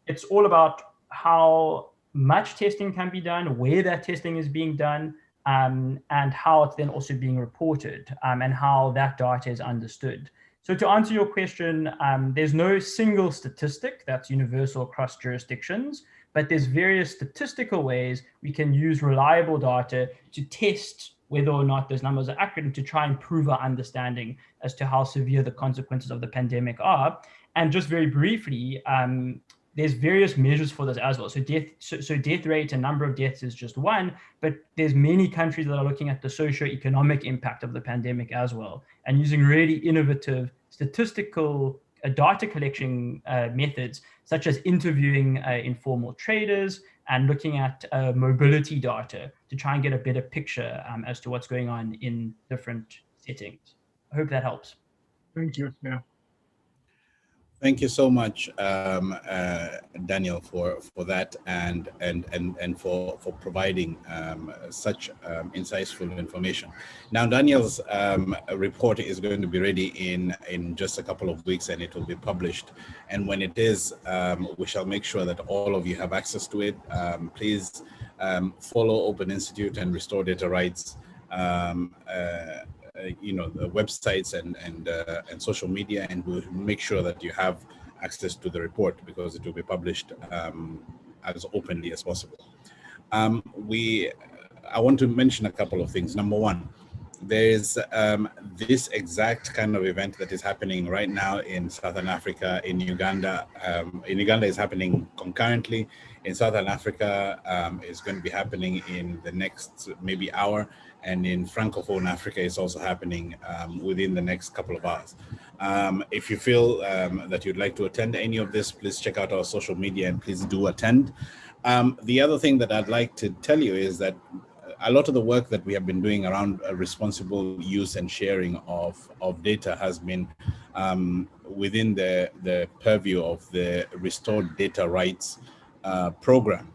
it's all about how much testing can be done, where that testing is being done, and how it's then also being reported, and how that data is understood. So to answer your question, there's no single statistic that's universal across jurisdictions, but there's various statistical ways we can use reliable data to test whether or not those numbers are accurate and to try and improve our understanding as to how severe the consequences of the pandemic are. And just very briefly, there's various measures for this as well. So death rate and number of deaths is just one, but there's many countries that are looking at the socio-economic impact of the pandemic as well, and using really innovative statistical data collection methods, such as interviewing informal traders and looking at mobility data to try and get a better picture as to what's going on in different settings. I hope that helps. Thank you. Yeah. Thank you so much, Daniel, for that and for providing such insightful information. Now, Daniel's report is going to be ready in just a couple of weeks, and it will be published. And when it is, we shall make sure that all of you have access to it. Please follow Open Institute and Restore Data Rights. The websites and social media, and we'll make sure that you have access to the report, because it will be published as openly as possible. I want to mention a couple of things. Number one, there is this exact kind of event that is happening right now in Southern Africa, in Uganda. In Uganda is happening concurrently. In Southern Africa, it's going to be happening in the next maybe hour. And in Francophone Africa, it's also happening within the next couple of hours. If you feel that you'd like to attend any of this, please check out our social media and please do attend. The other thing that I'd like to tell you is that a lot of the work that we have been doing around responsible use and sharing of data has been within the purview of the Restored Data Rights program.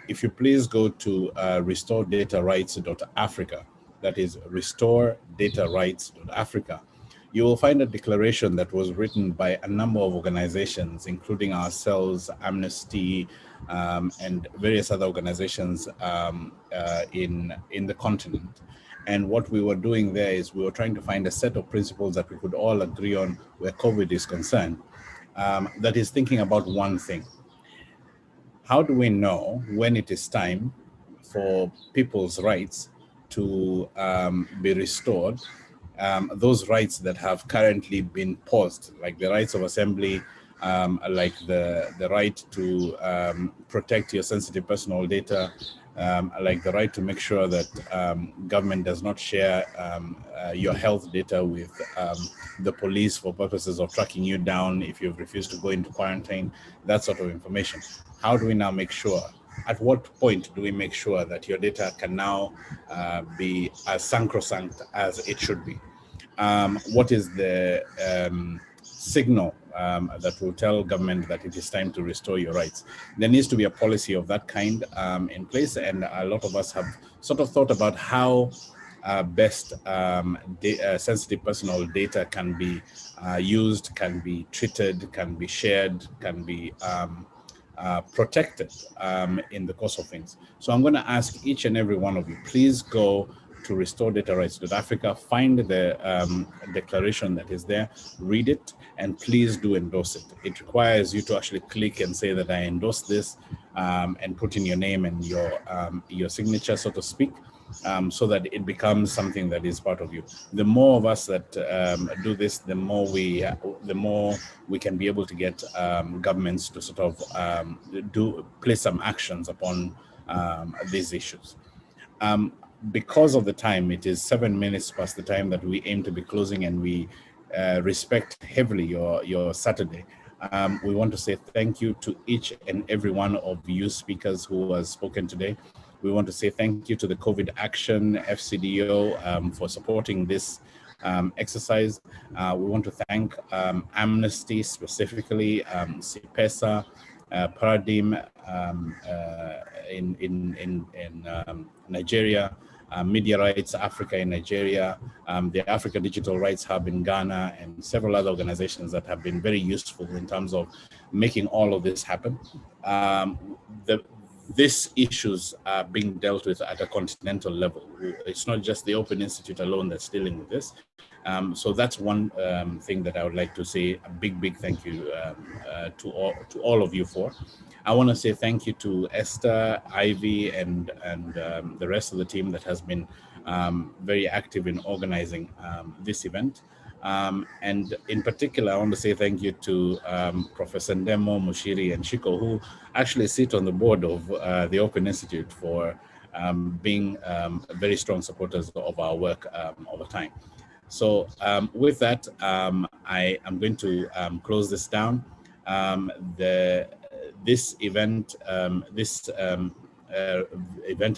If you please go to restoredatarights.africa, that is restoredatarights.africa, you will find a declaration that was written by a number of organizations, including ourselves, Amnesty, and various other organizations in the continent. And what we were doing there is we were trying to find a set of principles that we could all agree on where COVID is concerned, that is thinking about one thing. How do we know when it is time for people's rights to be restored? Those rights that have currently been paused, like the rights of assembly, like the right to protect your sensitive personal data, like the right to make sure that government does not share your health data with the police for purposes of tracking you down if you've refused to go into quarantine, that sort of information. How do we now make sure, at what point do we make sure that your data can now be as sacrosanct as it should be? What is the signal that will tell government that it is time to restore your rights? There needs to be a policy of that kind in place, and a lot of us have sort of thought about how best sensitive personal data can be used, can be treated, can be shared, can be protected in the course of things. So I'm going to ask each and every one of you, please go to restoredatarights.africa, find the declaration that is there, read it, and please do endorse it. It requires you to actually click and say that I endorse this, and put in your name and your signature, so to speak, so that it becomes something that is part of you. The more of us that do this, the more we can be able to get governments to sort of place some actions upon these issues. Because of the time, it is 7 minutes past the time that we aim to be closing, and we respect heavily your Saturday. We want to say thank you to each and every one of you speakers who has spoken today. We want to say thank you to the COVID Action FCDO for supporting this exercise. We want to thank Amnesty, specifically CIPESA, Paradigm in Nigeria, Media Rights Africa in Nigeria, the Africa Digital Rights Hub in Ghana, and several other organizations that have been very useful in terms of making all of this happen. These issues are being dealt with at a continental level. It's not just the Open Institute alone that's dealing with this. So that's one thing that I would like to say a big thank you to all of you for. I want to say thank you to Esther, Ivy, and the rest of the team that has been very active in organizing this event. And in particular, I want to say thank you to Professor Ndemo, Mushiri, and Shiko, who actually sit on the board of the Open Institute for being very strong supporters of our work over time. So with that, I am going to close this down. This event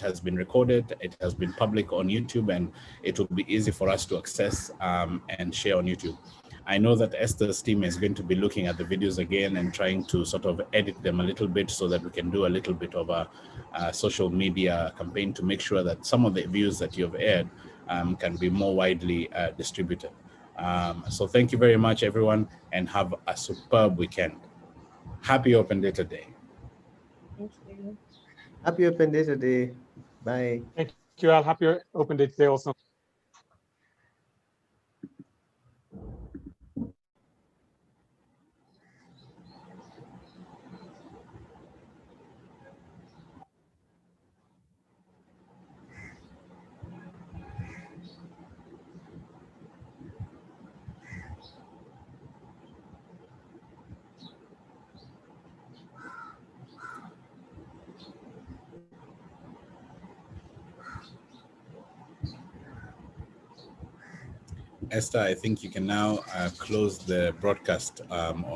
has been recorded. It has been public on YouTube, and it will be easy for us to access and share on YouTube. I know that Esther's team is going to be looking at the videos again and trying to sort of edit them a little bit so that we can do a little bit of a social media campaign to make sure that some of the views that you've aired can be more widely distributed. So thank you very much, everyone, and have a superb weekend. Happy Open Data Day. Thank you. Happy Open Data Day. Bye. Thank you all. Happy Open Data Day also. Esther, I think you can now close the broadcast on